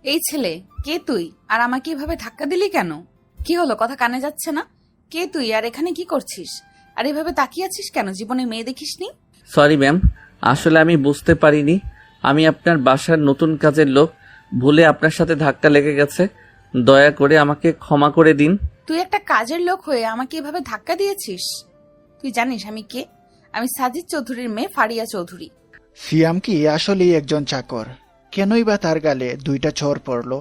এই ছেলে, কে তুই? আর আমাকে এভাবে ধাক্কা দিলি কেন? কি হলো, কথা কানে যাচ্ছে না? কে তুই আর এখানে কি করছিস? আর এভাবে তাকিয়ে আছিস কেন? জীবনে মেয়ে দেখিসনি? সরি ম্যাম, আসলে আমি বুঝতে পারিনি আমি আপনার বাসার নতুন কাজের লোক। ভুলে আপনার সাথে ধাক্কা লেগে গেছে। দয়া করে আমাকে ক্ষমা করে দিন। তুই একটা কাজের লোক হয়ে আমাকে এভাবে ধাক্কা দিয়েছিস? তুই জানিস আমি কে? আমি সাজিদ চৌধুরীর মেয়ে ফারিয়া চৌধুরী। সিয়াম কি আসলেই একজন চাকর? কেনই বা তার গালে দুইটা চড় পড়ল?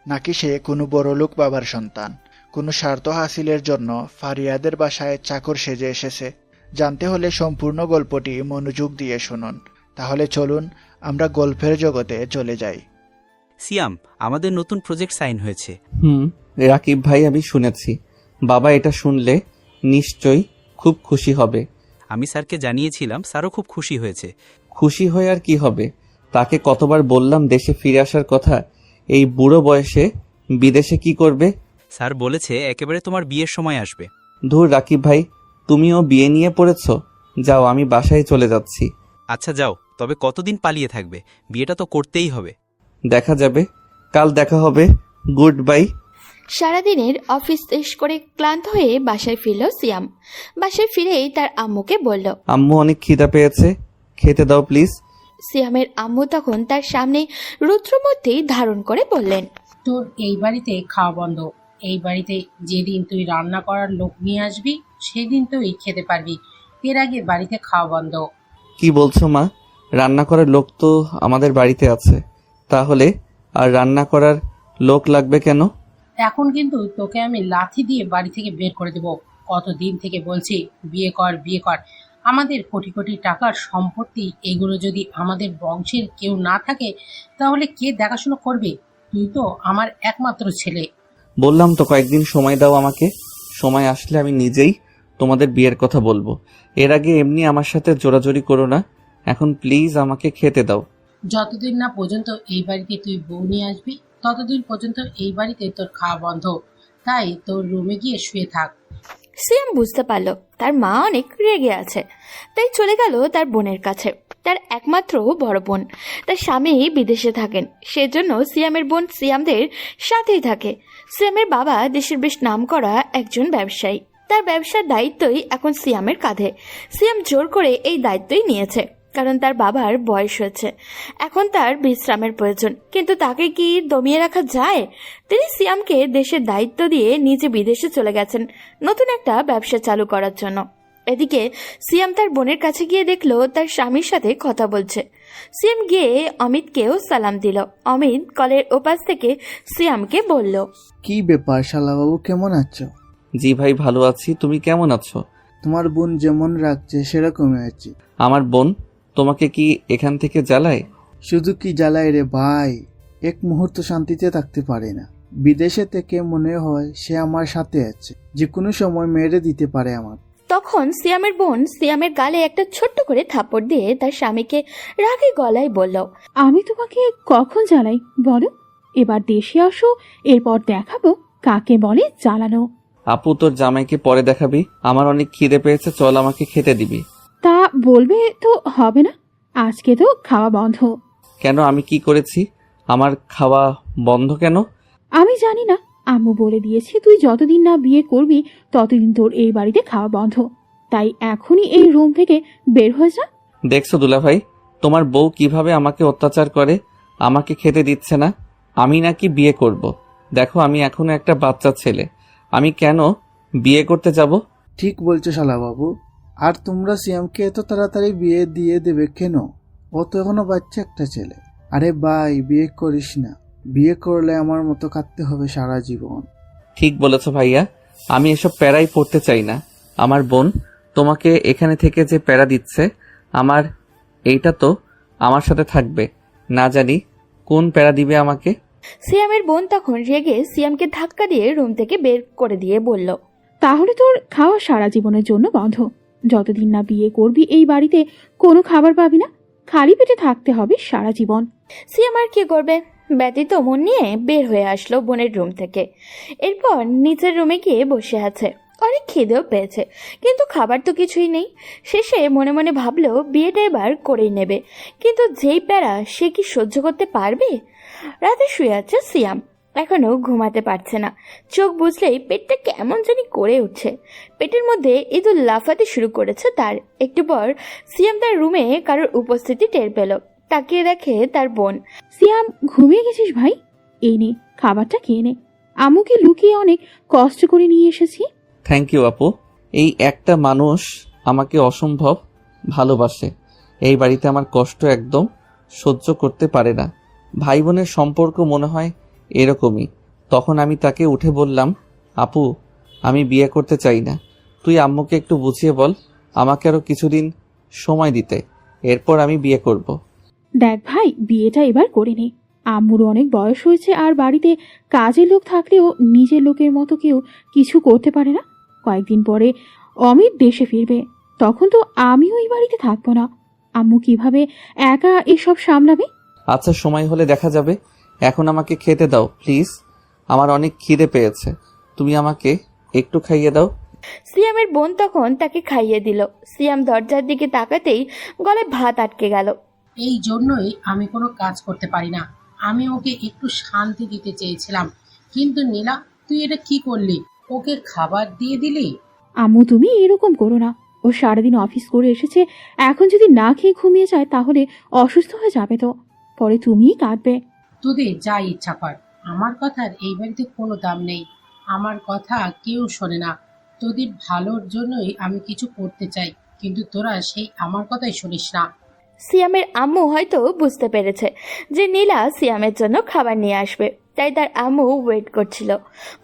নাকি সে কোনো বড়লোক বাবার সন্তান? কোনো স্বার্থ হাসিলের জন্য ফারিয়াদের বাসায় চাকর সেজে এসেছে? জানতে হলে সম্পূর্ণ গল্পটি মনোযোগ দিয়ে শুনুন। তাহলে চলুন আমরা গল্পের জগতে চলে যাই। সিয়াম, আমাদের নতুন প্রজেক্ট সাইন হয়েছে। রাকিব ভাই, আমি শুনেছি। বাবা এটা শুনলে নিশ্চয়ই খুব খুশি হবে। আমি স্যারকে জানিয়েছিলাম, স্যারও খুব খুশি হয়েছে। খুশি হয়ে আর কি হবে? তাকে কতবার বললাম দেশে ফিরে আসার কথা। এই বুড়ো বয়সে বিদেশে কি করবে? স্যার বলেছে একেবারে তোমার বিয়ের সময় আসবে। ধুর রাকিব ভাই, তুমিও বিয়ে নিয়ে পড়েছ। যাও, আমি বাসায় চলে যাচ্ছি। আচ্ছা যাও, তবে কতদিন পালিয়ে থাকবে? বিয়েটা তো করতেই হবে। দেখা যাবে, কাল দেখা হবে। Good bye. সারাদিনের অফিস শেষ করে ক্লান্ত হয়ে বাসায় ফিরল সিয়াম। বাসায় ফিরেই তার আম্মুকে বলল, আম্মু, অনেক খিদা পেয়েছে, খেতে দাও প্লিজ। সিয়ামের আম্মু তখন তার সামনে রুদ্রমূর্তি ধারণ করে বললেন, তোর এই বাড়িতে খাওয়া বন্ধ। এই বাড়িতে যেদিন তুই রান্না করার লোক নিয়ে আসবি সেদিন তুই খেতে পারবি, এর আগে বাড়িতে খাওয়া বন্ধ। কি বলছো মা? রান্না করার লোক তো আমাদের বাড়িতে আছে, তাহলে আর রান্না করার লোক লাগবে কেন? এখন কিন্তু তোকে আমি লাথি দিয়ে বাড়ি থেকে বের করে দেব। কতদিন থেকে বলছি বিয়ে কর বিয়ে কর। আমাদের কোটি কোটি টাকার সম্পত্তি, এগুলো যদি আমাদের বংশের কেউ না থাকে তাহলে কে দেখাশোনা করবে? তুই তো আমার একমাত্র ছেলে। বললাম তো কয়েকদিন সময় দাও আমাকে। সময় আসলে আমি নিজেই তোমাদের বিয়ের কথা বলবো। এর আগে এমনি আমার সাথে জোরাজোরি করো না। এখন প্লিজ আমাকে খেতে দাও। যতদিন না পর্যন্ত এই বাড়িতে তুই বউ নিয়ে আসবি ততদিন পর্যন্ত এই বাড়িতে তোর খাওয়া বন্ধ। তাই তোর রুমে গিয়ে শুয়ে থাক। সিয়াম বুঝতে পারল তার মা অনেক রেগে আছে, তাই চলে গেল তার বোনের কাছে। তার একমাত্র বড় বোন, তার স্বামী বিদেশে থাকেন, সেজন্য সিয়ামের বোন সিয়ামদের সাথেই থাকে। সিয়ামের বাবা দেশের বেশ নামকরা একজন ব্যবসায়ী। তার ব্যবসার দায়িত্বই এখন সিয়ামের কাঁধে। সিয়াম জোর করে এই দায়িত্বই নিয়েছে, কারণ তার বাবার বয়স হয়েছে, এখন তার বিশ্রামের প্রয়োজন। কিন্তু তাকে কি দমিয়ে রাখা যায়? তিনি সিয়ামকে দেশের দায়িত্ব দিয়ে নিজে বিদেশে চলে গেছেন নতুন একটা ব্যবসা চালু করার জন্য। এদিকে সিয়াম তার বোনের কাছে গিয়ে দেখলো তার স্বামীর সাথে কথা বলছে। সিয়াম গিয়ে অমিতকেও সালাম দিল। অমিত কলের ওপাশ থেকে সিয়ামকে বলল, কি ব্যাপার শালাবাবু, কেমন আছো? জি ভাই, ভালো আছি। তুমি কেমন আছো? তোমার বোন যেমন রাখছে সেরকমই আছি। আমার বোন তোমাকে কি এখান থেকে জ্বালায়? শুধু কি জ্বালায় রে ভাই, এক মুহূর্ত শান্তিতে থাকতে পারে না। বিদেশে থেকে মনে হয় সে আমার সাথে আছে, যে কোনো সময় মেরে দিতে পারে আমার। তখন সিয়ামের বোন সিয়ামের গালে একটা ছোট্ট করে থাপ্পড় দিয়ে তার স্বামীকে রাগী গলায় বলল, আমি তোমাকে কখন জ্বালাই বলো? এবার দেশে আসো, এরপর দেখাবো কাকে বলে জ্বালানো। আপু, তোর জামাইকে পরে দেখাবি। আমার অনেক খিদে পেয়েছে, চল আমাকে খেতে দিবি। তা বলবে তো হবে না, আজকে তো খাওয়া বন্ধ। কেন, আমি কি করেছি? আমার খাওয়া বন্ধ কেন? আমি জানি না, আম্মু বলে দিয়েছে তুই যতদিন না বিয়ে করবি ততদিন তোর এই বাড়িতে খাওয়া বন্ধ। তাই এখনই এই রুম থেকে বের হয়ে যা। দেখছো দুলাভাই, তোমার বউ কিভাবে আমাকে অত্যাচার করে, আমাকে খেতে দিচ্ছে না। আমি নাকি বিয়ে করব? দেখো, আমি এখনো একটা বাচ্চা ছেলে, আমি কেন বিয়ে করতে যাব? ঠিক বলছো শালাবাবু। আর তোমরা সিয়ামকে এত তাড়াতাড়ি বিয়ে দিয়ে দেবে কেন? ও তো এখনো বাচ্চা একটা ছেলে। আরে ভাই, বিয়ে করিস না। বিয়ে করলে আমার মতো কাঁদতে হবে সারা জীবন। ঠিক বলেছো ভাইয়া, আমি এসব প্যারাই পড়তে চাই না। আমার বোন তোমাকে এখানে থেকে যে প্যারা দিচ্ছে, আমার এইটা তো আমার সাথে থাকবে, না জানি কোন প্যারা দিবে আমাকে। সিয়ামের বোন তখন রেগে সিয়ামকে ধাক্কা দিয়ে রুম থেকে বের করে দিয়ে বলল, তাহলে তোর খাওয়া সারা জীবনের জন্য বন্ধ। যতদিন না বিয়ে করবি এই বাড়িতে কোনো খাবার পাবি না, খালি পেটে থাকতে হবে সারা জীবন। সিয়াম আর কি করবে, ব্যতীত মন নিয়ে বের হয়ে আসলো বোনের রুম থেকে। এরপর নিচের রুমে গিয়ে বসে আছে। অনেক খিদেও পেয়েছে, কিন্তু খাবার তো কিছুই নেই। শেষে মনে মনে ভাবলো বিয়েটা এবার করেই নেবে, কিন্তু যেই প্যারা সে কি সহ্য করতে পারবে। রাতে শুয়ে আছে সিয়াম, এখনো ঘুমাতে পারছে না। চোখ বুঝলেই পেটটা কেমন জানি করে উঠছে। পেটের মধ্যে ইঁদুর লাফাতে শুরু করেছে তার। একটু পর সিয়াম তার রুমে কারোর উপস্থিতি টের পেল। তাকিয়ে দেখে তার বোন। সিয়াম, ঘুমিয়ে গেছিস ভাই? এই নে, খাবারটা খেয়ে নে। আম্মুকে লুকিয়ে অনেক কষ্ট করে নিয়ে এসেছি। থ্যাংক ইউ আপু। এই একটা মানুষ আমাকে অসম্ভব ভালোবাসে। এই বাড়িতে আমার কষ্ট একদম সহ্য করতে পারে না। ভাই বোনের সম্পর্ক মনে হয় এরকমই। তখন আমি তাকে উঠে বললাম, আপু আমি বিয়ে করতে চাই না। তুই আম্মুকে একটু বুঝিয়ে বল আমাকে আরো কিছুদিন সময় দিতে, এরপর আমি বিয়ে করব। দেখ ভাই, বিয়েটা এবার করে নে। আম্মুর অনেক বয়স হয়েছে, আর বাড়িতে কাজের লোক থাকলেও নিজের লোকের মতো কেউ কিছু করতে পারে না। কয়েকদিন পরে অমিত দেশে ফিরবে, তখন তো আমিও এই বাড়িতে থাকবো না। আম্মু কিভাবে একা এসব সামলাবে? আচ্ছা, সময় হলে দেখা যাবে। এখন আমাকে খেতে দাও প্লিজ, আমার অনেক খিদে পেয়েছে। তুমি আমাকে একটু খাইয়ে দাও। সিয়ামের বোন তখন তাকে খাইয়ে দিল। সিয়াম দরজার দিকে তাকাতেই গলায় ভাত আটকে গেল। এই জন্যই আমি কোনো কাজ করতে পারি না। আমি ওকে একটু শান্তি দিতে চেয়েছিলাম, কিন্তু নীলা তুই এটা কি করলি? ওকে খাবার দিয়ে দিলি। আম্মু, তুমি এরকম করো না। ও সারাদিন অফিস করে এসেছে, এখন যদি না খেয়ে ঘুমিয়ে যায় তাহলে অসুস্থ হয়ে যাবে, তো পরে তুমিই কাঁদবে। তোদের যা ইচ্ছা কর, আমার কথার এই বাড়িতে কোনো দাম নেই। আমার কথা কেউ শোনে না। তোদের ভালোর জন্যই আমি কিছু করতে চাই, কিন্তু তোরা সেই আমার কথাই শুনিস না। সিয়ামের আম্মু হয়তো বুঝতে পেরেছে যে নীলা সিয়ামের জন্য খাবার নিয়ে আসবে, তাই তার আম্মু ওয়েট করছিল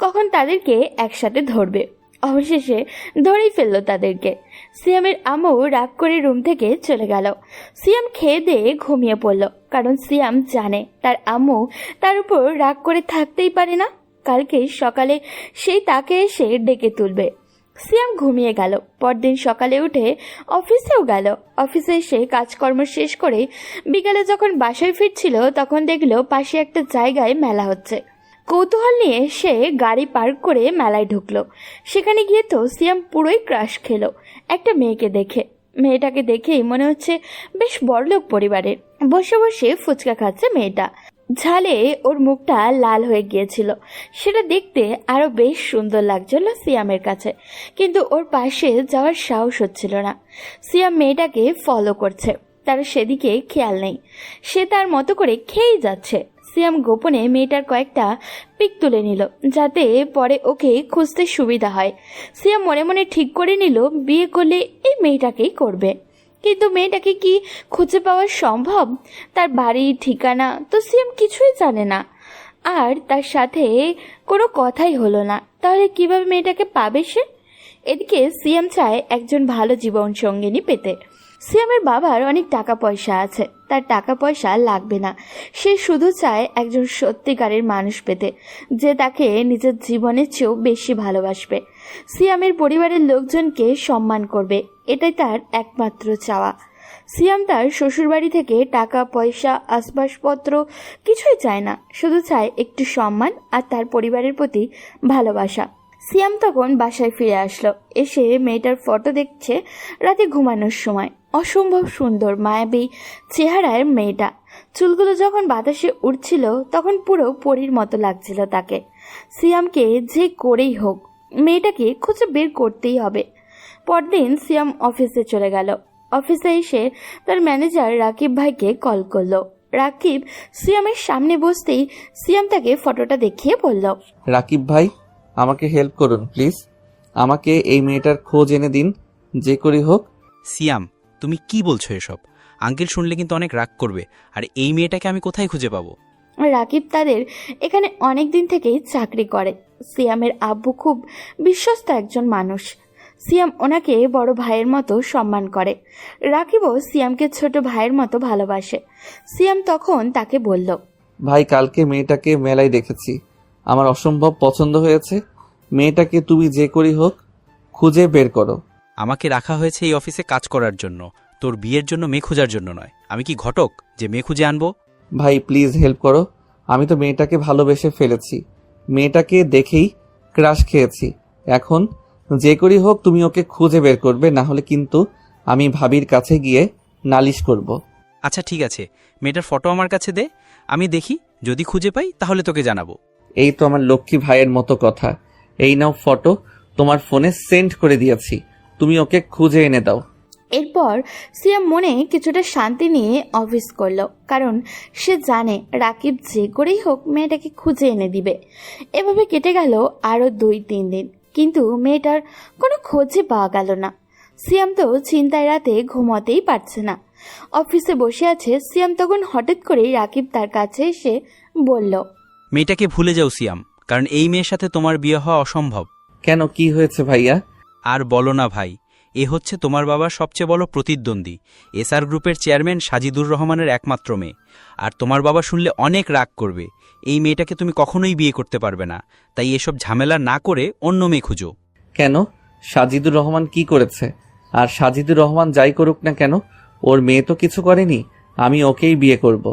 কখন তাদেরকে একসাথে ধরবে। অবশেষে ধরেই ফেললো তাদেরকে। সিয়ামের আম্মু রাগ করে রুম থেকে চলে গেল। সিয়াম খেয়ে দিয়ে ঘুমিয়ে পড়ল, কারণ সিয়াম জানে তার আম্মু তার উপর রাগ করে থাকতেই পারে না। কালকে সকালে সেই তাকে এসে ডেকে তুলবে। সিয়াম ঘুমিয়ে গেল। পরদিন সকালে উঠে অফিসেও গেল। অফিসে এসে কাজকর্ম শেষ করে বিকালে যখন বাসায় ফিরছিল তখন দেখলো পাশে একটা জায়গায় মেলা হচ্ছে। কৌতূহল নিয়ে সে গাড়ি পার্ক করে মেলায় ঢুকলো। সেখানে গিয়ে তো সিয়াম পুরোই ক্রাশ খেলো একটা মেয়েকে দেখে। মেয়েটাকে দেখেই মনে হচ্ছে বেশ বড়লোক পরিবারের। বসে বসে ফুচকা খাচ্ছে মেয়েটা। ঝালে ওর মুখটা লাল হয়ে গিয়েছিল। সেটা দেখতে আরো বেশ সুন্দর লাগছিল সিয়ামের কাছে, কিন্তু ওর পাশে যাওয়ার সাহস হচ্ছিল না। সিয়াম মেয়েটাকে ফলো করছে, তার সেদিকে খেয়াল নেই। সে তার মতো করে খেয়েই যাচ্ছে। সিয়াম গোপনে মেয়েটার কয়েকটা পিক তুলে নিল, যাতে পরে ওকে খুঁজতে সুবিধা হয়। সিয়াম মনে মনে ঠিক করে নিল বিয়ে করলে এই মেয়েটাকেই করবে। কিন্তু মেয়েটাকে কি খুঁজে পাওয়া সম্ভব? তার বাড়ি ঠিকানা তো সিয়াম কিছুই জানে না, আর তার সাথে কোনো কথাই হলো না। তাহলে কিভাবে মেয়েটাকে পাবে সে? এদিকে সিয়াম চায় একজন ভালো জীবন সঙ্গিনী পেতে। সিয়ামের বাবার অনেক টাকা পয়সা আছে, তার টাকা পয়সা লাগবে না। সে শুধু চায় একজন সত্যিকারের মানুষ পেতে, যে তাকে নিজের জীবনের চেয়েও বেশি ভালোবাসবে। সিয়ামের পরিবারের লোকজনকে সম্মান করবে, এটাই তার একমাত্র চাওয়া। সিয়াম তার শ্বশুরবাড়ি থেকে টাকা পয়সা আসবাবপত্র কিছুই চায় না, শুধু চায় একটু সম্মান আর তার পরিবারের প্রতি ভালোবাসা। সিয়াম তখন বাসায় ফিরে আসলো। এসে মেয়েটার ফটো দেখছে রাতে ঘুমানোর সময়। অসম্ভব সুন্দর মায়াবী চেহারার মেয়েটা। চুলগুলো যখন বাতাসে উড়ছিল তখন পুরো পরীর মতো লাগছিল তাকে। সিয়ামকে যে করেই হোক মেয়েটাকে খুঁজে বের করতেই হবে। পরদিন সিয়াম অফিসে চলে গেল। অফিসে এসে তার ম্যানেজার রাকিব ভাইকে কল করলো। রাকিব সিয়ামের সামনে বসতেই সিয়াম তাকে ফটোটা দেখিয়ে বলল, রাকিব ভাই, আমাকে হেল্প করুন প্লিজ। আমাকে এই মেয়েটার খোঁজ এনে দিন, যে করি হোক। সিয়াম, তুমি কি বলছো এসব? আঙ্কেল শুনলে কিন্তু অনেক রাগ করবে। আর এই মেয়েটাকে আমি কোথায় খুঁজে পাবো? রাকিব তাদের এখানে অনেক দিন থেকেই চাকরি করে। সিয়ামের আব্বু খুব বিশ্বস্ত একজন মানুষ। সিয়াম ওনাকে বড় ভাইয়ের মতো সম্মান করে। রাকিবও সিয়ামকে ছোট ভাইয়ের মতো ভালোবাসে। সিয়াম তখন তাকে বলল, ভাই, কালকে মেয়েটাকে মেলায় দেখেছি, আমার অসম্ভব পছন্দ হয়েছে। মেয়েটাকে তুমি যে করি হোক খুঁজে বের করো। আমাকে রাখা হয়েছে এই অফিসে কাজ করার জন্য, তোর বিয়ের জন্য মেয়ে খোঁজার জন্য নয়। আমি কি ঘটক যে মেয়ে খুঁজে আনবো? ভাই প্লিজ হেল্প করো। আমি তো মেয়েটাকে ভালোবেসে ফেলেছি, মেয়েটাকে দেখেই ক্রাশ খেয়েছি। এখন যে করেই হোক তুমি ওকে খুঁজে বের করবে, না হলে কিন্তু আমি ভাবির কাছে গিয়ে নালিশ করব। আচ্ছা ঠিক আছে, মেয়েটার ফটো আমার কাছে দে, আমি দেখি, যদি খুঁজে পাই তাহলে তোকে জানাবো। এই তো আমার লক্ষ্মী ভাইয়ের মতো কথা। এই নাও ফটো, তোমার ফোনে সেন্ড করে দিয়েছি, তুমি ওকে খুঁজে এনে দাও। এরপর সিয়াম মনে কিছুটা শান্তি নিয়ে অফিস করলো, কারণ সে জানে রাকিব যে করেই হোক মেয়েটাকে খুঁজে এনে দিবে। এভাবে কেটে গেল আরও 2-3 দিন, কিন্তু মেয়েটার কোনো খোঁজে পাওয়া গেল না। সিয়াম তো চিন্তায় রাতে ঘুমাতেই পারছে না। অফিসে বসে আছে সিয়াম, তখন হঠাৎ করেই রাকিব তার কাছে এসে বলল, মেয়েটাকে ভুলে যাও সিয়াম, কারণ এই মেয়ের সাথে তোমার বিয়ে হওয়া অসম্ভব। কেন, কি হয়েছে ভাইয়া? আর বলো না ভাই, এ হচ্ছে তোমার বাবার সবচেয়ে বড় প্রতিদ্বন্দ্বী, এসআর গ্রুপের চেয়ারম্যান সাজিদুর রহমানের একমাত্র মেয়ে। আর তোমার বাবা শুনলে অনেক রাগ করবে। এই মেয়েটাকে তুমি কখনোই বিয়ে করতে পারবে না, তাই এসব ঝামেলা না করে অন্য মেয়ে খুঁজো। কেন, সাজিদুর রহমান কি করেছে? আর সাজিদুর রহমান যাই করুক না কেন, ওর মেয়ে তো কিছু করেনি, আমি ওকেই বিয়ে করব।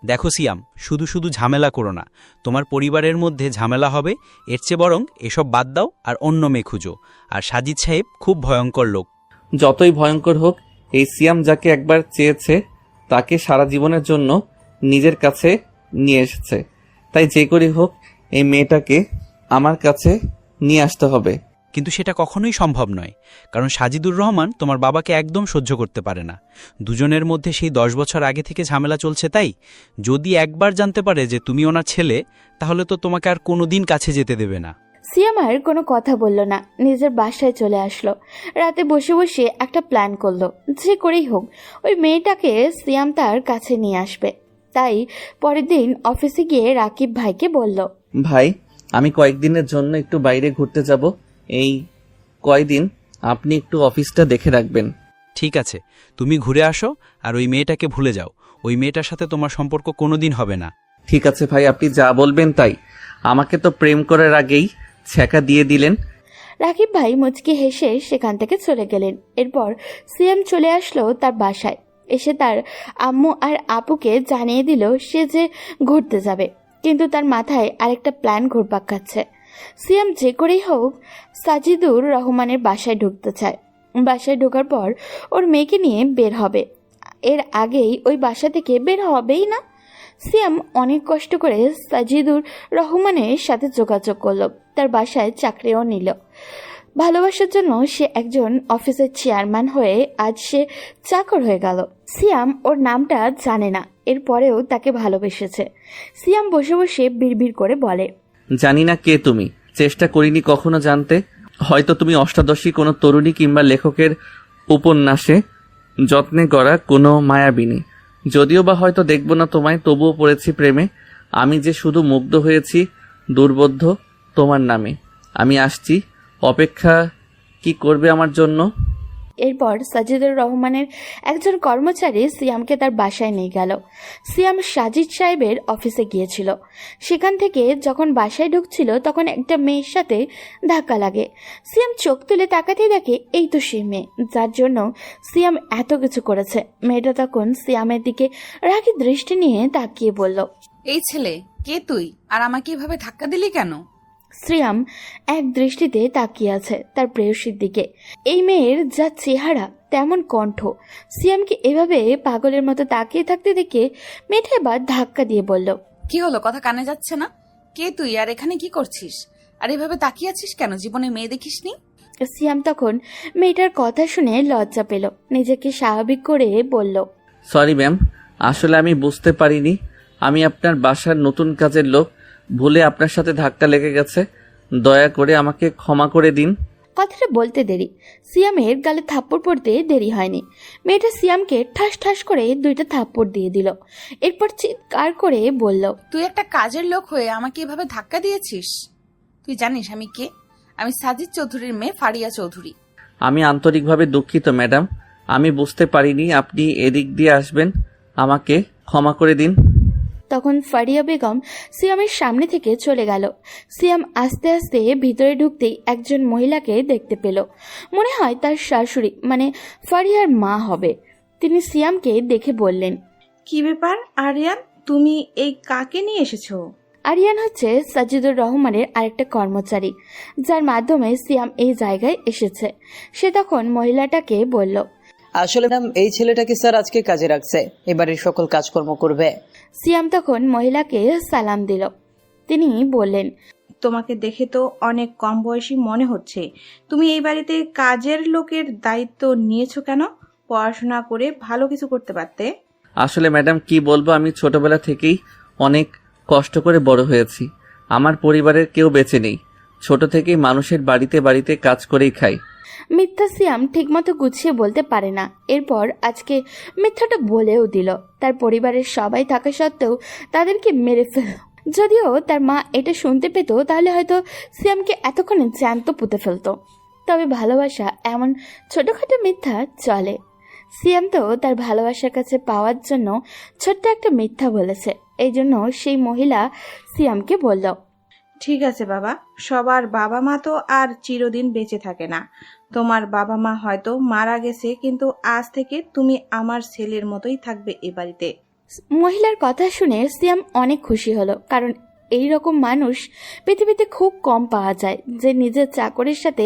দেখো সিয়াম, শুধু শুধু ঝামেলা করো না, তোমার পরিবারের মধ্যে ঝামেলা হবে। এর চেয়ে বরং এসব বাদ দাও আর অন্য মেয়ে খুঁজো। আর সাজিদ সাহেব খুব ভয়ঙ্কর লোক। যতই ভয়ঙ্কর হোক, এই সিয়াম যাকে একবার চেয়েছে তাকে সারা জীবনের জন্য নিজের কাছে নিয়ে এসেছে, তাই যে করেই হোক এই মেয়েটাকে আমার কাছে নিয়ে আসতে হবে। কিন্তু সেটা কখনোই সম্ভব নয়, কারণ সাজিদুর রহমান তোমার বাবাকে একদম সহ্য করতে পারে না। দুজনের মধ্যে সেই 10 বছর আগে থেকে ঝামেলা চলছে। তাই যদি একবার জানতে পারে যে তুমি ওনার ছেলে, তাহলে তো তোমাকে আর কোনোদিন কাছে যেতে দেবে না। সিয়াম আর কোনো কথা বলল না, নিজের বাসায় চলে আসলো। রাতে বসে বসে একটা প্ল্যান করলো, যে করেই হোক ওই মেয়েটাকে সিয়াম তার কাছে নিয়ে আসবে। তাই পরের দিন অফিসে গিয়ে রাকিব ভাইকে বলল, ভাই, আমি কয়েকদিনের জন্য একটু বাইরে ঘুরতে যাব, এই কয়দিন আপনি একটু অফিসটা দেখে রাখবেন। ঠিক আছে, তুমি ঘুরে আসো আর ওই মেয়েটাকে ভুলে যাও। ওই মেয়েটার সাথে তোমার সম্পর্ক কোনোদিন হবে না। ঠিক আছে ভাই, আপনি যা বলবেন তাই। আমাকে তো প্রেম করার আগেই ছ্যাঁকা দিয়ে দিলেন। রাকিব ভাই মুচকি হেসে সেখান থেকে চলে গেলেন। এরপর সিয়াম চলে আসলো তার বাসায়। এসে তার আম্মু আর আপুকে জানিয়ে দিল সে যে ঘুরতে যাবে, কিন্তু তার মাথায় আরেকটা প্ল্যান ঘুরপাক খাচ্ছে। সিয়াম যে করেই হোক সাজিদুর রহমানের বাসায় ঢুকতে চায়। বাসায় ঢোকার পর ওর মেয়েকে নিয়ে বের হবে, এর আগেই ওই বাসা থেকে বের হবেই না। সিয়াম অনেক কষ্ট করে সাজিদুর রহমানের সাথে যোগাযোগ করলো, তার বাসায় চাকরিও নিল। ভালোবাসার জন্য সে একজন অফিসের চেয়ারম্যান হয়ে আজ সে চাকর হয়ে গেল। সিয়াম ওর নামটা জানে না, এরপরেও তাকে ভালোবেসেছে। সিয়াম বসে বসে বিড়বিড় করে বলে, জানি না কে তুমি, চেষ্টা করিনি কখনো জানতে। হয়তো তুমি অষ্টাদশী কোনো তরুণী কিংবা লেখকের উপন্যাসে যত্নে গড়া কোনো মায়াবিনী। যদিও বা হয়তো দেখব না তোমায়, তবুও পড়েছি প্রেমে। আমি যে শুধু মুগ্ধ হয়েছি দুর্বোধ্য তোমার নামে। আমি আসছি, অপেক্ষা কি করবে আমার জন্য? এরপর সাজিদুর রহমানের একজন কর্মচারী সিয়ামকে তার বাসায় নিয়ে গেল। সিয়াম সাজিদ সাহেবের অফিসে গিয়েছিল। সেখান থেকে যখন বাসায় ঢুকছিল তখন একটা মেয়ের সাথে ধাক্কা লাগে। সিয়াম চোখ তুলে তাকাতেই দেখে এই তো সেই মেয়ে যার জন্য সিয়াম এত কিছু করেছে। মেয়েটা তখন সিয়ামের দিকে রাগী দৃষ্টি নিয়ে তাকিয়ে বলল, এই ছেলে, কে তুই? আর আমাকে এভাবে ধাক্কা দিলি কেন? সিয়াম এক দৃষ্টিতে তাকিয়ে আছে তার প্রেয়সীর দিকে। এই মেয়ের যা চেহারা তেমন কণ্ঠ। সিয়ামকে এভাবে পাগলের মতো তাকিয়ে থাকতে দেখে মেয়েটা এবার ধাক্কা দিয়ে বলল, কি হলো, কথা কানে যাচ্ছে না? কে তুই আর এখানে কি করছিস? আর এভাবে তাকিয়ে আছিস কেন? জীবনে মেয়ে দেখিসনি? সিয়াম তখন মেয়েটার কথা শুনে লজ্জা পেল, নিজেকে স্বাভাবিক করে বলল, সরি ম্যাম, আসলে আমি বুঝতে পারিনি আমি আপনার বাসার নতুন কাজের লোক। ভুলে আপনার সাথে ধাক্কা লেগে গেছে, দয়া করে আমাকে ক্ষমা করে দিন। কথাটা বলতে দেরি সিয়ামের গালে থাপ্পড় পড়তে দেরি হয়নি। মেয়েটা সিয়ামকে ঠাস ঠাস করে 2টা থাপ্পড় দিয়ে দিল। এরপর চিৎকার করে বলল, তুই একটা কাজের লোক হয়ে আমাকে এভাবে ধাক্কা দিয়েছিস? তুই জানিস আমি কে? আমি সাজিদ চৌধুরীর মেয়ে ফারিয়া চৌধুরী। আমি আন্তরিকভাবে দুঃখিত ম্যাডাম, আমি বুঝতে পারিনি আপনি এদিক দিয়ে আসবেন, আমাকে ক্ষমা করে দিন। তখন ফারিয়া বেগম সিয়ামের সামনে থেকে চলে গেল। সিয়াম আস্তে আস্তে ভিতরে ঢুকতেই একজন মহিলাকে দেখতে পেল। মনে হয় তার শাশুড়ি মানে ফারিয়ার মা হবে। তিনি সিয়ামকে দেখে বললেন, কি ব্যাপার আরিয়ান, তুমি এই কাকে নিয়ে এসেছো? আরিয়ান হচ্ছে সাজিদুর রহমানের আরেকটা কর্মচারী, যার মাধ্যমে সিয়াম এই জায়গায় এসেছে। সে তখন মহিলাটাকে বলল, আসলে ম্যাম, এই ছেলেটাকে স্যার আজকে কাজে রাখছে, এবারের সকল কাজকর্ম করবে। সিয়াম তখন মহিলাকে সালাম দিল। তিনি বললেন, তোমাকে দেখে তো অনেক কম বয়সী মনে হচ্ছে। তুমি এই বাড়িতে কাজের লোকের দায়িত্ব নিয়েছো কেন? পড়াশোনা করে ভালো কিছু করতে পারতে। আসলে ম্যাডাম কি বলবো, আমি ছোটবেলা থেকেই অনেক কষ্ট করে বড় হয়েছি। আমার পরিবারের কেউ বেঁচে নেই। ছোট থেকেই মানুষের বাড়িতে বাড়িতে কাজ করেই খাই। মিথ্যা সিয়াম ঠিকমতো গুছিয়ে বলতে পারে না। এরপর আজকে মিথ্যাটা বলেও দিল। তার পরিবারের সবাই থাকা সত্ত্বেও তাদেরকে মেরে ফেল। যদিও তার মা এটা শুনতে পেত তাহলে হয়তো সিয়ামকে এতক্ষণে জ্যান্ত পুঁতে ফেলতো। তবে ভালোবাসা এমন ছোটখাটো মিথ্যা চলে। সিয়াম তো তার ভালোবাসার কাছে পাওয়ার জন্য ছোট্ট একটা মিথ্যা বলেছে। এই জন্য সেই মহিলা সিয়ামকে বলল, ঠিক আছে বাবা, সবার বাবা মা তো আর চিরদিন বেঁচে থাকে না। তোমার বাবা মা হয়তো মারা গেছে, কিন্তু আজ থেকে তুমি আমার ছেলের মতোই থাকবে এ বাড়িতে। মহিলার কথা শুনে সিয়াম অনেক খুশি হলো, কারণ এই রকম মানুষ পৃথিবীতে খুব কম পাওয়া যায় যে নিজের চাকরের সাথে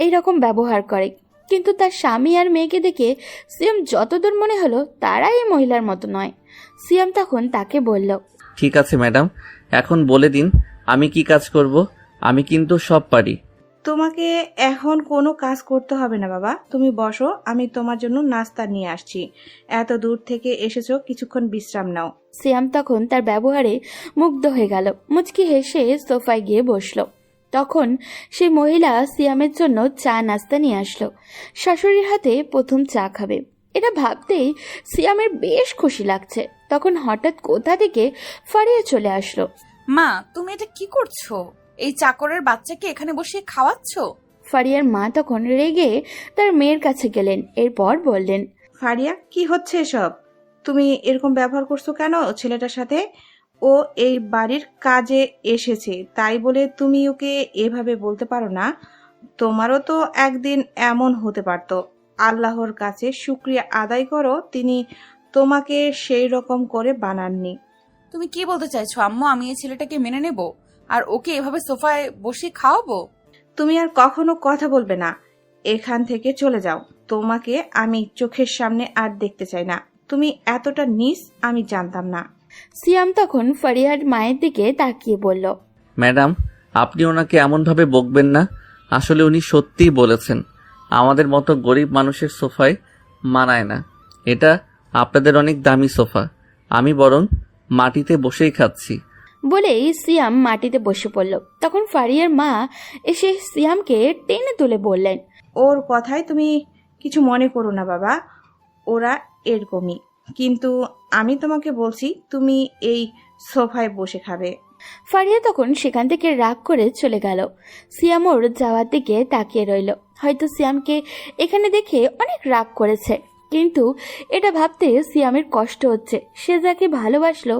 এই রকম ব্যবহার করে। কিন্তু তার স্বামী আর মেয়েকে দেখে সিয়াম যতদূর মনে হলো তারাই এই মহিলার মতো নয়। সিয়াম তখন তাকে বলল, ঠিক আছে ম্যাডাম, এখন বলে দিন আমি কি কাজ করব। আমি কিন্তু সব পারি। তোমাকে এখন কোনো কাজ করতে হবে না বাবা, তুমি বসো, আমি তোমার জন্য নাস্তা নিয়ে আসছি। এত দূর থেকে এসেছো, কিছুক্ষণ বিশ্রাম নাও। সিয়াম তখন তার ব্যবহারে মুগ্ধ হয়ে গেল। মুচকি হেসে সোফায় গিয়ে বসলো। তখন সেই মহিলা সিয়ামের জন্য চা নাস্তা নিয়ে আসলো। শাশুড়ির হাতে প্রথম চা খাবে, এটা ভাবতেই সিয়ামের বেশ খুশি লাগছে। তখন হঠাৎ কোথা থেকে ফারিয়া চলে আসলো। মা, তুমি এটা কি করছো? এই চাকরের বাচ্চাকে এখানে বসিয়ে খাওয়াচ্ছ? ফারিয়ার মা তখন রেগে তার মেয়ের কাছে গেলেন। এরপর বললেন, ফারিয়া, কি হচ্ছে এসব? তুমি এরকম ব্যবহার করছো কেন ছেলেটার সাথে? ও এই বাড়ির কাজে এসেছে, তাই বলে তুমি ওকে এভাবে বলতে পারো না। তোমারও তো একদিন এমন হতে পারতো। আল্লাহর কাছে শুকরিয়া আদায় করো, তিনি তোমাকে সেই রকম করে বানাননি। তুমি কি বলতে চাইছো আম্মু? আমি এই ছেলেটাকে মেনে নেব আর ওকে এভাবে সোফায় বসিয়ে খাওয়াবো? তুমি আর কখনো কথা বলবে না, এখান থেকে চলে যাও। তোমাকে আমি চোখের সামনে আর দেখতে চাই না। তুমি এতটা নীচ আমি জানতাম না। সিয়াম তখন ফারিয়ার মায়ের দিকে তাকিয়ে বলল, ম্যাডাম, আপনি ওনাকে এমনভাবে বকবেন না। আসলে উনি সত্যিই বলেছেন, আমাদের মতো গরিব মানুষের সোফায় মানায় না। এটা আপনাদের অনেক দামি সোফা। আমি বরং মাটিতে বসেই খাচ্ছি। বলেই সিয়াম মাটিতে বসে পড়ল। তখন ফারিয়ার মা এসে সিয়ামকে টেনে তুলে বললেন, ওর কথায় তুমি কিছু মনে করো না বাবা, ওরা এরকমই। কিন্তু আমি তোমাকে বলছি, তুমি এই সোফায় বসে খাবে। ফারিয়া তখন সেখান থেকে রাগ করে চলে গেল। সিয়াম ওর যাওয়ার দিকে তাকিয়ে রইল। হয়তো সিয়ামকে এখানে দেখে অনেক রাগ করেছে, কিন্তু এটা ভাবতে সিয়ামের কষ্ট হচ্ছে। সে যাকে ভালোবাসলো,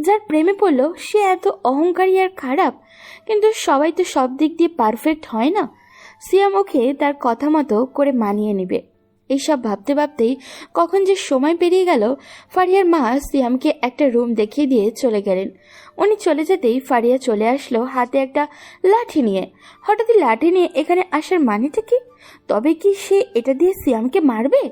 যার প্রেমে পড়লো, সে এত অহংকারী আর খারাপ। কিন্তু সবাই তো সব দিক দিয়ে পারফেক্ট হয় না। সিয়াম ওকে তার কথা মতো করে মানিয়ে নেবে। এইসব ভাবতে ভাবতেই কখন যে সময় পেরিয়ে গেল। ফারিয়ার মা সিয়ামকে একটা রুম দেখিয়ে দিয়ে চলে গেলেন। উনি চলে যেতেই ফারিয়া চলে আসলো হাতে একটা লাঠি নিয়ে। হঠাৎই লাঠি নিয়ে এখানে আসার মানেটা কি? তবে কি সে এটা দিয়ে সিয়ামকে মারবে?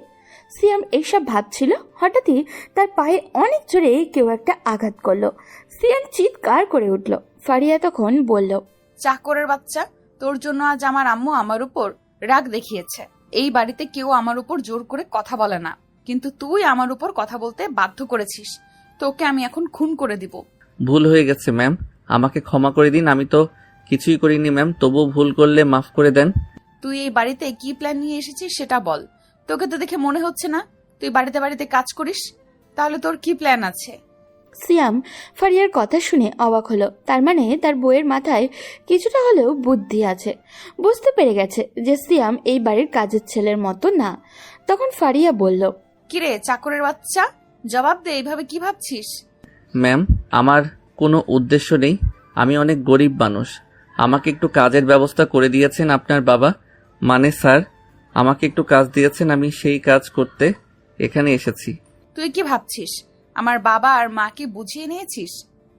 সিয়াম এইসব ভাবছিল, হঠাৎই তার পায়ে অনেক জোরে কেউ একটা আঘাত করলো। সিয়াম চিৎকার করে উঠল। ফারিয়া তখন বলল, চাকরের বাচ্চা, তোর জন্য আজ আমার আম্মু আমার উপর রাগ দেখিয়েছে। এই বাড়িতে কেউ আমার উপর জোর করে কথা বলে না, কিন্তু তুই আমার উপর কথা বলতে বাধ্য করেছিস। তোকে আমি এখন খুন করে দিব। ভুল হয়ে গেছে ম্যাম, আমাকে ক্ষমা করে দিন। আমি তো কিছুই করিনি ম্যাম, তবুও ভুল করলে মাফ করে দেন। তুই এই বাড়িতে কি প্ল্যান নিয়ে এসেছিস সেটা বল। তোকে তো দেখে মনে হচ্ছে না তুই বাড়িতে বাড়িতে কাজ করিস। তাহলে তোর কি প্ল্যান আছে? সিয়াম ফারিয়ার কথা শুনে অবাক হলো। তার মানে তার বউয়ের মাথায় কিছুটা হলেও বুদ্ধি আছে। বুঝতে পেরে গেছে যে সিয়াম এই বাড়ির কাজের ছেলের মতো না। তখন ফারিয়া বলল, কিরে চাকরের বাচ্চা, জবাব দে, এইভাবে কি ভাবছিস? ম্যাম, আমার কোনো উদ্দেশ্য নেই। আমি অনেক গরিব মানুষ। আমাকে একটু কাজের ব্যবস্থা করে দিয়েছেন আপনার বাবা, মানে স্যার আমাকে একটু কাজ দিয়েছেন, আমি সেই কাজ করতে এখানে এসেছি। তুই কি ভাবছিস আমার বাবা আর মাকে বুঝিয়ে নিয়েছিস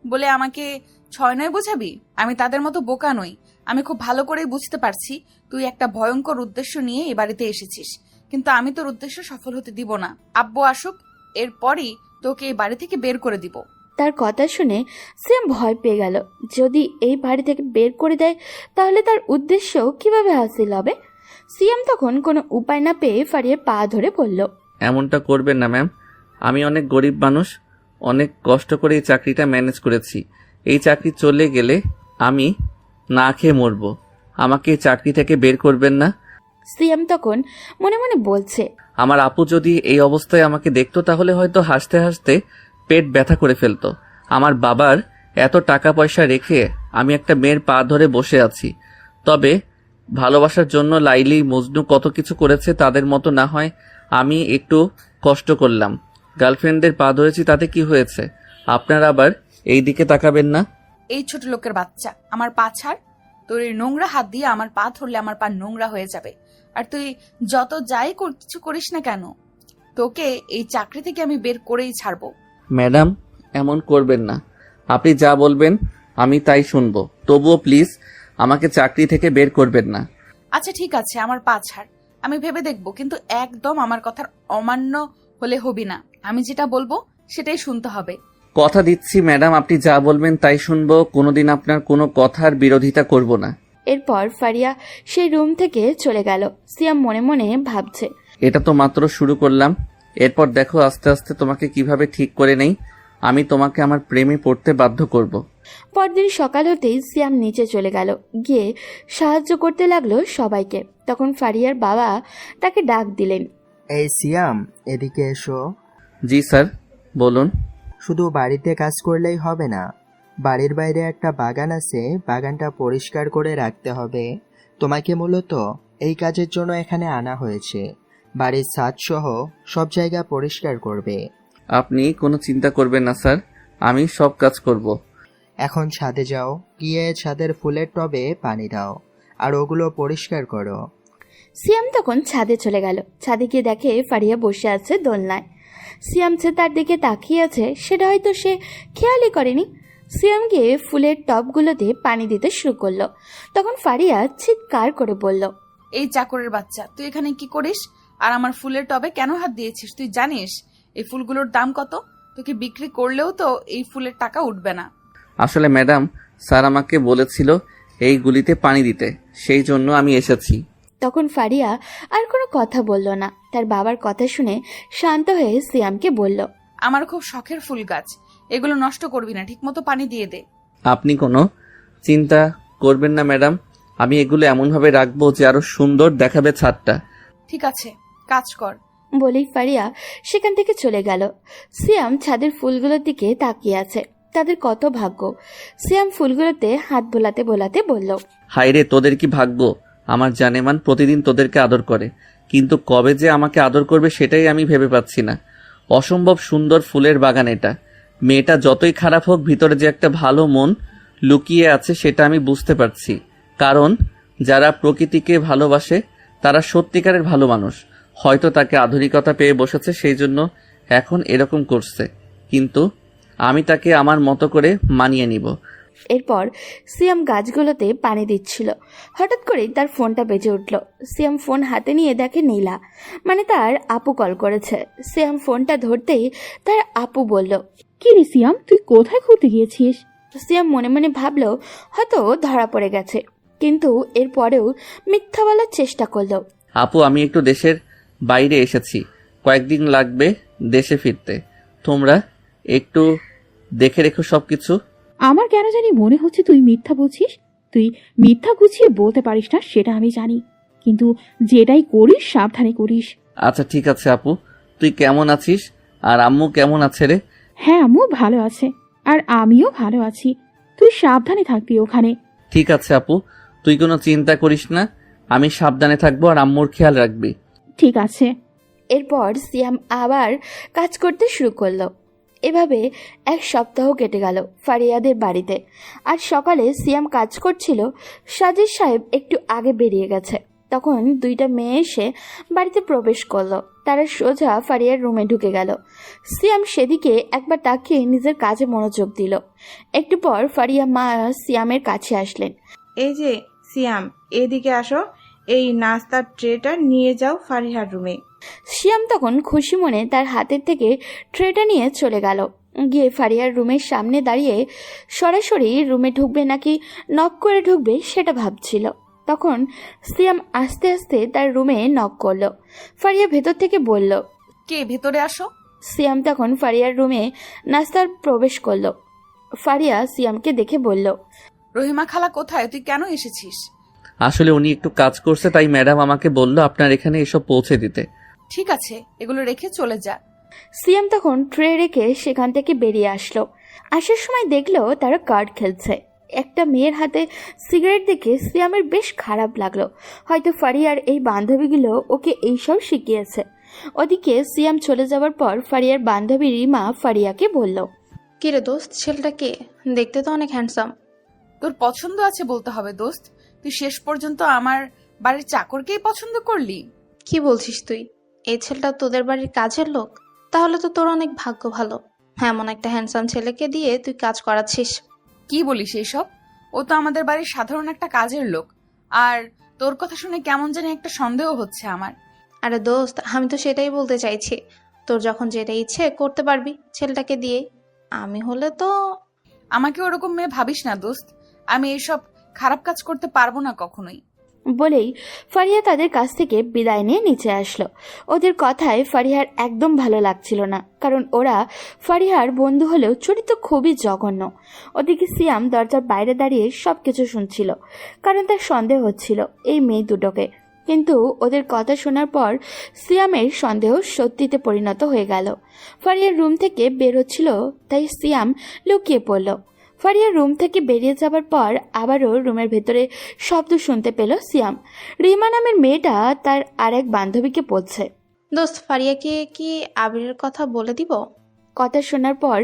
বলে আমাকে ছয় নয় বোঝাবি? আমি তাদের মতো বোকা নই। আমি খুব ভালো করেই বুঝতে পারছি তুই একটা ভয়ঙ্কর উদ্দেশ্য নিয়ে এ বাড়িতে এসেছিস, কিন্তু আমি তোর উদ্দেশ্য সফল হতে দিব না। আব্বু আসুক, এরপরই তোকে এই বাড়ি থেকে বের করে দিব। তার কথা শুনে সিয়াম ভয় পেয়ে গেল। যদি এই বাড়ি থেকে বের করে দেয় তাহলে তার উদ্দেশ্য কিভাবে হাসিল হবে? সিয়াম তখন কোনো উপায় না পেয়ে ফারিয়ার পা ধরে বলল, এমনটা করবেন না ম্যাম। আমি অনেক গরিব মানুষ, অনেক কষ্ট করে এই চাকরিটা ম্যানেজ করেছি। এই চাকরি চলে গেলে আমি না খেয়ে মরবো। আমাকে এই চাকরি থেকে বের করবেন না। সিয়াম তখন মনে মনে বলছে, আমার আপু যদি এই অবস্থায় আমাকে দেখতো তাহলে হয়তো হাসতে হাসতে পেট ব্যথা করে ফেলতো। আমার বাবার এত টাকা পয়সা রেখে আমি একটা মেয়ের পা ধরে বসে আছি। তবে ভালোবাসার জন্য লাইলি মজনু কত কিছু করেছে, তাদের মতো না হয় আমি একটু কষ্ট করলাম, গার্লফ্রেন্ডদের পা ধরেছি, তাতে কি হয়েছে? আপনারা আবার এই দিকে তাকাবেন না। এই ছোট লোকের বাচ্চা, আমার পা ছাড়। তোর এই নোংরা হাত দিয়ে আমার পা ধরলে আমার পা নোংরা হয়ে যাবে। আর তুই যত যাই কিছু করিস না কেন, তোকে এই চাকরি থেকে আমি বের করেই ছাড়বো। ম্যাডাম, এমন করবেন না। আপনি যা বলবেন আমি তাই শুনবো। তবুও প্লিজ আমাকে চাকরি থেকে বের করবেন না। আচ্ছা ঠিক আছে, আমার পা ছাড়, আমি ভেবে দেখবো, কিন্তু একদম আমার কথার অমান্য হলে হবি না। আমি যেটা বলবো সেটাই শুনতে হবে। কথা দিচ্ছি ম্যাডাম, আপনি যা বলবেন তাই শুনবো। কোনোদিন আপনার কোনো কথার বিরোধিতা করব না। এরপর ফারিয়া সেই রুম থেকে চলে গেল। সিয়াম মনে মনে ভাবছে, এটা তো মাত্র শুরু করলাম, এরপর দেখো আস্তে আস্তে তোমাকে কিভাবে ঠিক করে নেই। আমি তোমাকে আমার প্রেমে পড়তে বাধ্য করব। পরদিন সকাল হতেই সিয়াম নিচে চলে গেল, গিয়ে সাহায্য করতে লাগলো সবাইকে। তখন ফারিয়ার বাবা তাকে ডাক দিলেন, এই সিয়াম, এদিকে এসো। জি স্যার, বলুন। শুধু বাড়িতে কাজ করলেই হবে না, বাড়ির বাইরে একটা বাগান আছে, বাগানটা পরিষ্কার করে রাখতে হবে। তোমাকে মূলত এই কাজের জন্য এখানে আনা হয়েছে। বাড়ির ছাদ সহ সব জায়গা পরিষ্কার করবে। আপনি কোনো চিন্তা করবেন না স্যার, আমি সব কাজ করব। এখন ছাদে যাও, গিয়ে ছাদের ফুলের টবে পানি দাও আর ওগুলো পরিষ্কার করো। সিয়াম তখন ছাদে চলে গেল। ছাদে গিয়ে দেখে ফারিয়া বসে আছে দোলনায়। সিয়াম যে তার দিকে তাকিয়ে আছে সেটা হয়তো সে খেয়ালই করেনি। সিয়াম গিয়ে ফুলের টবগুলোতে পানি দিতে শুরু করলো। তখন ফারিয়া চিৎকার করে বলল, এই চাকরের বাচ্চা, তুই এখানে কি করিস? আর আমার ফুলের টবে কেন হাত দিয়েছিস? তুই জানিস এই ফুলগুলোর দাম কত? তোকে বিক্রি করলেও তো এই ফুলের টাকা উঠবে না। আসলে ম্যাডাম, স্যার আমাকে বলেছিল এই গুলিতে পানি দিতে, সেই জন্য আমি এসেছি। তখন ফারিয়া আর কোনো কথা বলল না। তার বাবার কথা শুনে শান্ত হয়ে সিয়ামকে বলল, আমার খুব শখের ফুল গাছ, এগুলো নষ্ট করবি না, ঠিকমতো পানি দিয়ে দে। আপনি কোনো চিন্তা করবেন না ম্যাডাম, আমি এগুলো এমনভাবে রাখবো যে আরো সুন্দর দেখাবে ছাদটা। ঠিক আছে, কাজ কর। বলেই ফারিয়া সেখান থেকে চলে গেল। সিয়াম ছাদের ফুলগুলোর দিকে তাকিয়ে আছে। তাদের কত ভাগ্য। সিয়াম ফুলগুলোতে হাত বোলাতে বোলাতে বলল, হায়রে, তোদের কি ভাগ্য। আমার জানেমান প্রতিদিন তোদেরকে আদর করে, কিন্তু কবে যে আমাকে আদর করবে সেটাই আমি ভেবে পাচ্ছি না। অসম্ভব সুন্দর ফুলের বাগান এটা। মেয়েটা যতই খারাপ হোক, ভিতরে যে একটা ভালো মন লুকিয়ে আছে সেটা আমি বুঝতে পারছি। কারণ যারা প্রকৃতিকে ভালোবাসে তারা সত্যিকারের ভালো মানুষ। হয়তো তাকে আধুনিকতা পেয়ে বসেছে, সেই জন্য এখন এরকম করছে, কিন্তু আমি তাকে আমার মতো করে মানিয়ে নিব। এরপর সিয়াম গাছগুলোতে পানি দিচ্ছিল। হঠাৎ করেই তার ফোনটা বেজে উঠল। সিয়াম ফোন হাতে নিয়ে দেখে নীলা, মানে তার আপু কল করেছে। সিয়াম ফোনটা ধরতেই তার আপু বলল, কি রে সিয়াম, তুই কোথায় ঘুরতে গিয়েছিস? সিয়াম মনে মনে ভাবলো হয়তো ধরা পড়ে গেছে, কিন্তু এরপরেও মিথ্যা বলার চেষ্টা করলো। আপু, আমি একটু দেশের বাইরে এসেছি, কয়েকদিন লাগবে দেশে ফিরতে। তোমরা একটু দেখে রেখো সবকিছু। আমার কেন জানি মনে হচ্ছে তুই মিথ্যা বলছিস। তুই মিথ্যা গুছিয়ে বলতে পারিস না সেটা আমি জানি, কিন্তু যেটাই করিস সাবধানে করিস। আচ্ছা ঠিক আছে আপু, তুই কেমন আছিস? আর আম্মু কেমন আছে রে? হ্যাঁ, আম্মু ভালো আছে, আর আমিও ভালো আছি। তুই সাবধানে থাকবি ওখানে। ঠিক আছে আপু, তুই কোনো চিন্তা করিস না, আমি সাবধানে থাকবো আর আম্মুর খেয়াল রাখবি। ঠিক আছে। এরপর সিয়াম আবার কাজ করতে শুরু করলো। এভাবে এক সপ্তাহ কেটে গেল ফারিয়াদের বাড়িতে। আর সকালে সিয়াম কাজ করছিল, সাজিদ সাহেব একটু আগে বেরিয়ে গেছে। তখন দুইটা মেয়ে এসে বাড়িতে প্রবেশ করলো। তারা সোজা ফারিয়ার রুমে ঢুকে গেল। সিয়াম সেদিকে একবার তাকিয়ে নিজের কাজে মনোযোগ দিল। একটু পর ফারিয়া মা সিয়ামের কাছে আসলেন। এই যে সিয়াম, এদিকে আসো, এই নাস্তার ট্রেটা নিয়ে যাও ফারিহার রুমে। সিয়াম তখন খুশি মনে তার হাতের থেকে ট্রেটা নিয়ে চলে গেল। গিয়ে ফারিয়ার রুমের সামনে দাঁড়িয়ে সরাসরি রুমে ঢুকবে নাকি নক করে ঢুকবে সেটা ভাবছিল। তখন সিয়াম আস্তে আস্তে তার রুমে নক করলো। ফারিয়া ভেতর থেকে বলল, কে? ভেতরে আসো। সিয়াম তখন ফারিয়ার রুমে নাস্তার প্রবেশ করলো। ফারিয়া সিয়ামকে দেখে বলল, রহিমা খালা কোথায়? তুই কেন এসেছিস? আসলে উনি একটু কাজ করছে, তাই ম্যাডাম আমাকে বলল আপনার এখানে এসব পৌঁছে দিতে। ঠিক আছে, এগুলো রেখে চলে যা। সিয়াম তখন ট্রে রেখে সেখান থেকে বেরিয়ে আসলো। আসার সময় দেখলো তারা কার্ড খেলছে। একটা মেয়ের হাতে সিগারেট দেখে সিয়ামের বেশ খারাপ লাগলো। হয়তো ফারিয়ার এই বান্ধবীগুলো ওকে এইসব শিখিয়েছে। ওদিকে সিয়াম চলে যাওয়ার পর ফারিয়ার বান্ধবী রিমা ফারিয়াকে বলল, কিরে দোস্ত, ছেলেটা কে? দেখতে তো অনেক হ্যান্ডসাম। তোর পছন্দ আছে বলতে হবে দোস্ত। তুই শেষ পর্যন্ত আমার বাড়ির চাকরকেই পছন্দ করলি? কি বলছিস তুই? এই ছেলেটা তোদের বাড়ির কাজের লোক? তাহলে তো তোর অনেক ভাগ্য ভালো, এমন একটা হ্যান্ডসাম ছেলেকে দিয়ে তুই কাজ করাচ্ছিস। কি বলিস এইসব? ও তো আমাদের বাড়ির সাধারণ একটা কাজের লোক। আর তোর কথা শুনে কেমন জানি একটা সন্দেহ হচ্ছে আমার। আরে দোস্ত, আমি তো সেটাই বলতে চাইছি। তোর যখন যেটা ইচ্ছে করতে পারবি ছেলেটাকে দিয়ে। আমি হলে তো... আমাকে ওরকম মেয়ে ভাবিস না দোস্ত। আমি এইসব খারাপ কাজ করতে পারবো না কখনোই। বলেই ফারিয়া তাদের কাছ থেকে বিদায় নিয়ে নিচে আসলো। ওদের কথায় ফারিহার একদম ভালো লাগছিল না, কারণ ওরা ফারিহার বন্ধু হলেও চরিত্র খুবই জঘন্য। ওদিকে সিয়াম দরজার বাইরে দাঁড়িয়ে সবকিছু শুনছিল, কারণ তার সন্দেহ হচ্ছিল এই মেয়ে দুটোকে। কিন্তু ওদের কথা শোনার পর সিয়ামের সন্দেহ সত্যিতে পরিণত হয়ে গেল। ফারিয়ার রুম থেকে বের হচ্ছিল, তাই সিয়াম লুকিয়ে পড়ল। ফারিয়া রুম থেকে বেরিয়ে যাবার পর আবারও রুমের ভেতরে শব্দ শুনতে পেল সিয়াম। রিমা নামের মেয়েটা তার আরেক বান্ধবীকে বলছে, দোস্ত, ফারিয়াকে কি আবিরের কথা বলে দিব? কথা শোনার পর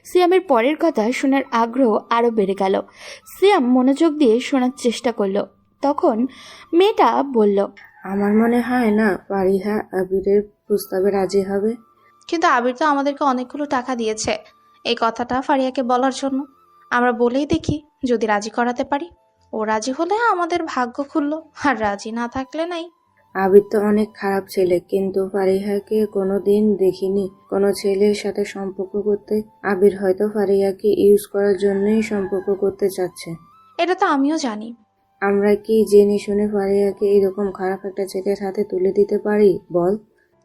সিয়ামের পরের কথা শোনার আগ্রহ আরো বেড়ে গেল। সিয়াম মনোযোগ দিয়ে শোনার চেষ্টা করলো। তখন মেয়েটা বলল, আমার মনে হয় না ফারিহা আবিরের প্রস্তাবে রাজি হবে। কিন্তু আবির তো আমাদেরকে অনেকগুলো টাকা দিয়েছে এই কথাটা ফারিয়াকে বলার জন্য। আমরা বলেই দেখি, যদি রাজি করাতে পারি। ও রাজি হলে আমাদের ভাগ্য খুললো, আর রাজি না থাকলে নাই। আবির তো অনেক খারাপ ছেলে, কিন্তু ফারিহাকে কোনোদিন দেখিনি কোনো ছেলের সাথে সম্পর্ক করতে। আবির হয়তো ফারিহাকে ইউজ করার জন্যই সম্পর্ক করতে চাচ্ছে। এটা তো আমিও জানি। আমরা কি জেনে শুনে ফারিহাকে এরকম খারাপ একটা ছেলের হাতে তুলে দিতে পারি বল?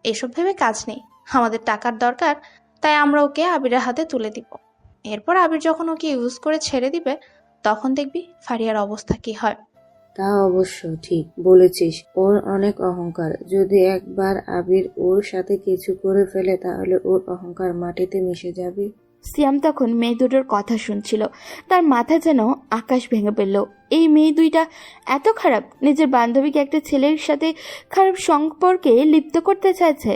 এসব ভেবে কাজ নেই, আমাদের টাকার দরকার, তাই আমরা ওকে আবিরের হাতে তুলে দিব। এরপর আবির যখন ওকে ইউজ করে ছেড়ে দিবে, তখন দেখবি ফারিয়ার অবস্থা কি হয়। তা অবশ্য ঠিক বলেছিস, ওর অনেক অহংকার। যদি একবার আবির ওর সাথে কিছু করে ফেলে, তাহলে ওর অহংকার মাটিতে মিশে যাবে। সিয়াম তখন মেয়ে দুটোর কথা শুনছিল। তার মাথা যেন আকাশ ভেঙে পড়ল। এই মেয়ে দুইটা এত খারাপ, নিজের বান্ধবীকে একটা ছেলের সাথে খারাপ সম্পর্কে লিপ্ত করতে চাইছে।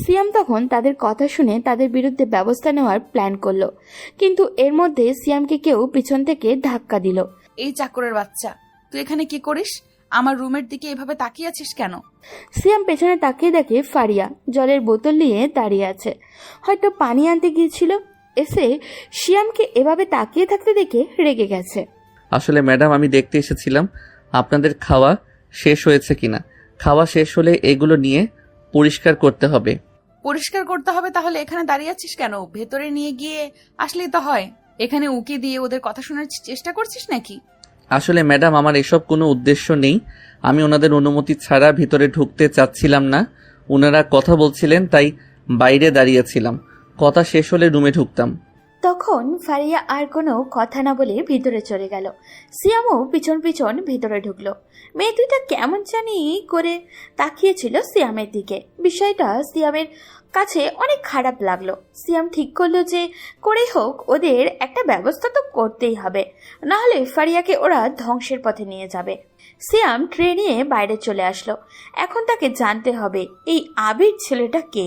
সিয়াম তখন তাদের কথা শুনে তাদের বিরুদ্ধে ব্যবস্থা নেওয়ার প্ল্যান করলো। কিন্তু এর মধ্যে সিয়ামকে কেউ পিছন থেকে ধাক্কা দিল। এই চাকরের বাচ্চা, তুই এখানে কি করিস? আমার রুমের দিকে এভাবে তাকিয়ে আছিস কেন? সিয়াম পেছনে তাকিয়ে দেখে ফারিয়া জলের বোতল নিয়ে দাঁড়িয়ে আছে। হয়তো পানি আনতে গিয়েছিল। এসে সিয়ামকে এভাবে তাকিয়ে থাকতে দেখে রেগে গেছে। আসলে ম্যাডাম, আমি দেখতে এসেছিলাম আপনাদের খাওয়া শেষ হয়েছে কিনা। খাওয়া শেষ হলে এগুলো নিয়ে পরিষ্কার করতে হবে। পরিষ্কার করতে হবে? তাহলে এখানে দাঁড়িয়ে আছিস কেন? ভেতরে নিয়ে গিয়ে আসলেই তো হয়। এখানে উকি দিয়ে ওদের কথা শোনার চেষ্টা করছিস নাকি? আসলে ম্যাডাম, আমার এসব কোনো উদ্দেশ্য নেই। আমি ওনাদের অনুমতি ছাড়া ভিতরে ঢুকতে চাচ্ছিলাম না। ওনারা কথা বলছিলেন, তাই বাইরে দাঁড়িয়েছিলাম। কথা শেষ হলে রুমে ঢুকতাম। তখন ফারিয়া আর কোনো কথা না বলে ভিতরে চলে গেল। সিয়ামও পিছন পিছন ভিতরে ঢুকলো। মেয়ে দুইটা কেমন জানি করে তাকিয়েছিল সিয়ামের দিকে। বিষয়টা সিয়ামের কাছে অনেক খারাপ লাগলো। সিয়াম ঠিক করলো যে করেই হোক ওদের একটা ব্যবস্থা তো করতেই হবে, না হলে ফারিয়াকে ওরা ধ্বংসের পথে নিয়ে যাবে। সিয়াম ট্রে নিয়ে বাইরে চলে আসলো। এখন তাকে জানতে হবে এই আবির ছেলেটা কে।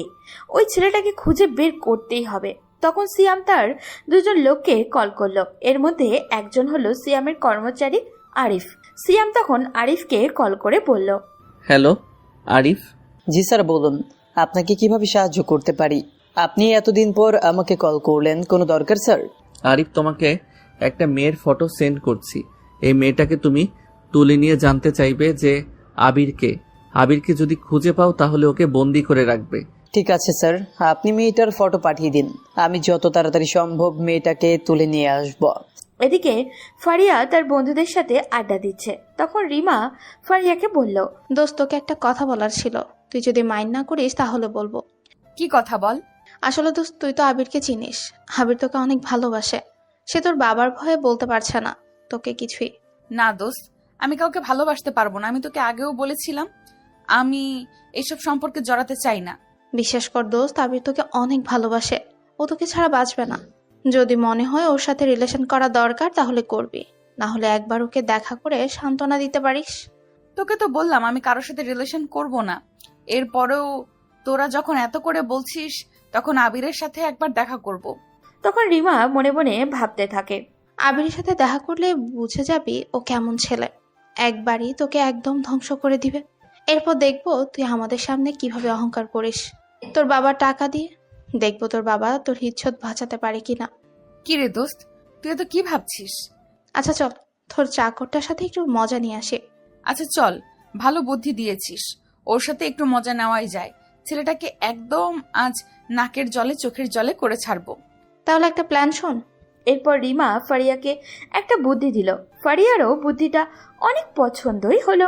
ওই ছেলেটাকে খুঁজে বের করতেই হবে। তখন সিয়াম তার দুজন লোককে কল করলো। এর মধ্যে একজন হলো সিয়ামের কর্মচারী আরিফ। সিয়াম তখন আরিফকে কল করে বলল, হ্যালো আরিফ। জি স্যার, বলুন আপনাকে কিভাবে সাহায্য করতে পারি? আপনি এতদিন পর আমাকে কল করলেন, কোনো দরকার স্যার? আরিফ, তোমাকে একটা মেয়ের ফটো সেন্ড করছি। এই মেয়েটাকে তুমি তুলে নিয়ে জানতে চাইবে যে আবিরকে যদি খুঁজে পাও তাহলে ওকে বন্দি করে রাখবে। ঠিক আছে স্যার, আপনি মেয়েটার ফটো পাঠিয়ে দিন, আমি যত তাড়াতাড়ি সম্ভব মেয়েটাকে তুলে নিয়ে আসব। এদিকে ফারিয়া তার বন্ধুদের সাথে আড্ডা দিচ্ছে। তখন রিমা ফারিয়াকে বলল, দোস্ত, তোকে একটা কথা বলার ছিল, তুই যদি মাইন্ড না করিস তাহলে বলবো। কি কথা বল। আসলে দোস্ত, তুই তো আবিরকে চিনিস। আবির তোকে অনেক ভালোবাসে। সে তোর বাবার ভয়ে বলতে পারছে না তোকে কিছুই। না দোস্ত, আমি কাউকে ভালোবাসতে পারবো না। আমি তোকে আগেও বলেছিলাম আমি এসব সম্পর্কে জড়াতে চাই না। বিশ্বাস কর দোস্ত, আবির তোকে অনেক ভালোবাসে। ও তোকে ছাড়া বাঁচবে না। যদি মনে হয় ওর সাথে রিলেশন করা দরকার তাহলে করবি, না হলে একবার ওকে দেখা করে সান্ত্বনা দিতে পারিস। তোকে তো বললাম আমি কারোর সাথে রিলেশন করব না। এরপরেও তোরা যখন এত করে বলছিস তখন আবিরের সাথে একবার দেখা করব। তখন রিমা মনে মনে ভাবতে থাকে, আবিরের সাথে দেখা করলে বুঝে যাবি ও কেমন ছেলে। একবারই তোকে একদম ধ্বংস করে দিবে। এরপর দেখবো তুই আমাদের সামনে কিভাবে অহংকার করিস। তোর বাবার টাকা দিয়ে দেখবো তোর বাবা তোর ইজ্জত বাঁচাতে পারে কিনা। কি রে দোস্ত, তুই তো কি ভাবছিস? আচ্ছা চল, তোর চাকরটার সাথে একটু মজা নিয়ে আসি। আচ্ছা চল, ভালো বুদ্ধি দিয়েছিস। ওর সাথে একটু মজা নেওয়াই যায়। ছেলেটাকে একদম আজ নাকের জলে চোখের জলে করে ছাড়বো। তাহলে একটা প্ল্যান শোন। এরপর রিমা ফারিয়াকে একটা বুদ্ধি দিল। ফারিয়ারও বুদ্ধিটা অনেক পছন্দই হলো।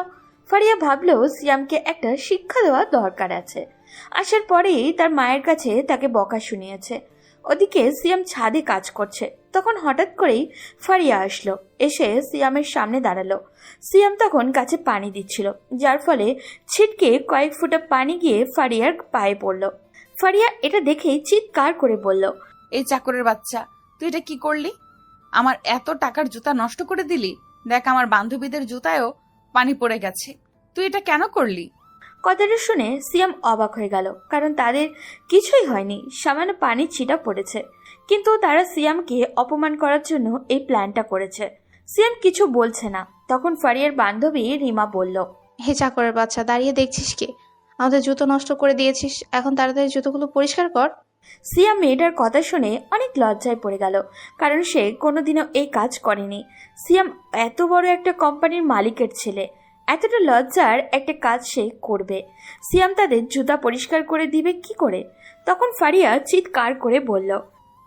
ফারিয়া ভাবলো সিয়ামকে একটা শিক্ষা দেওয়া দরকার আছে। আসার পরেই তার মায়ের কাছে তাকে বকা শুনিয়েছে। ওদিকে সিয়াম ছাদে কাজ করছে। তখন হঠাৎ করেই ফারিয়া আসলো, এসে সিয়ামের সামনে দাঁড়ালো। সিয়াম তখন গাছে পানি দিচ্ছিল, যার ফলে ছিটকে কয়েক ফোঁটা পানি গিয়ে ফারিয়ার পায়ে পড়ল। ফারিয়া এটা দেখেই চিৎকার করে বলল, এই চাকরের বাচ্চা, তুই এটা কি করলি? আমার এত টাকার জুতা নষ্ট করে দিলি। দেখ, আমার বান্ধবীদের জুতায়ও পানি পড়ে গেছে। তুই এটা কেন করলি? কথাটা শুনে সিয়াম অবাক হয়ে গেল, কারণ তাদের কিছুই হয়নি, সামান্য পানির ছিটা পড়েছে। কিন্তু তারা সিয়ামকে অপমান করার জন্য এই প্ল্যানটা করেছে। সিয়াম কিছু বলছে না। তখন ফারিয়ার বান্ধবী রিমা বলল, হে চাকরের বাচ্চা, দাঁড়িয়ে দেখছিস কি? আমাদের জুতো নষ্ট করে দিয়েছিস। এখন তাড়াতাড়ি জুতোগুলো পরিষ্কার কর। সিয়াম মেয়েটার কথা শুনে অনেক লজ্জায় পড়ে গেল, কারণ সে কোনোদিনও এই কাজ করেনি। সিয়াম এত বড় একটা কোম্পানির মালিকের ছেলে, এতটা লজ্জার একটা কাজ সে করবে? সিয়াম তাদের জুতা পরিষ্কার করে দিবে কি করে? তখন ফারিয়া চিৎকার করে বলল,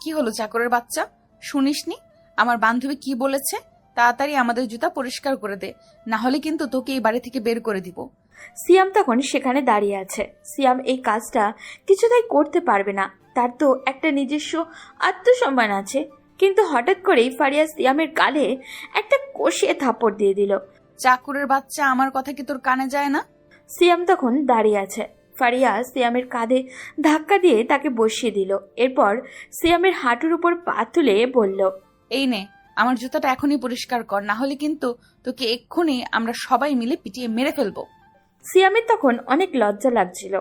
কি হলো চাকরের বাচ্চা, শুনিসনি আমার বান্ধবী কি বলেছে? তাড়াতাড়ি আমাদের জুতা পরিষ্কার করে দে, না হলে কিন্তু তোকে এই বাড়ি থেকে বের করে দিব। সিয়াম তখন সেখানে দাঁড়িয়ে আছে। সিয়াম এই কাজটা কিছুতেই করতে পারবে না, তার তো একটা নিজস্ব আত্মসম্মান আছে। কিন্তু হঠাৎ করেই ফারিয়া সিয়ামের গালে একটা কষিয়ে থাপ্পড় দিয়ে দিল। চাকরের বাচ্চা, আমার কথা কি তোর কানে যায় না? সিয়াম তখন দাঁড়িয়ে আছে। ফারিয়া সিয়ামের কাঁধে ধাক্কা দিয়ে তাকে বসিয়ে দিল। এরপর সিয়ামের হাঁটুর উপর পা তুলে বলল, এই নে, আমার জুতাটা এখনই পরিষ্কার কর, না হলে কিন্তু তোকে এক্ষুনি আমরা সবাই মিলে পিটিয়ে মেরে ফেলবো। সিয়ামের তখন অনেক লজ্জা লাগছিল।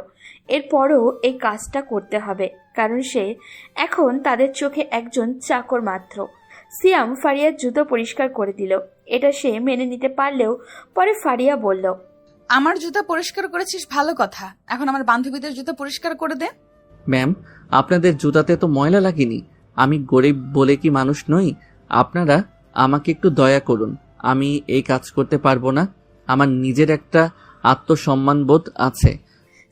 এরপরও এই কাজটা করতে হবে, কারণ সে এখন তাদের চোখে একজন চাকর মাত্র। সিয়াম ফারিয়ার জুতো পরিষ্কার করে দিল। এটা সে মেনে নিতে পারলেও পরে ফারিয়া বলল, আমার জুতা পরিষ্কার করেছিস ভালো কথা, এখন আমার বান্ধবীদের জুতা পরিষ্কার করে দে। ম্যাম, আপনাদের জুতাতে তো ময়লা লাগেনি। আমি গরিব বলে কি মানুষ নই? আপনারা আমাকে একটু দয়া করুন। আমি এই কাজ করতে পারবো না। আমার নিজের একটা আত্মসম্মান বোধ আছে।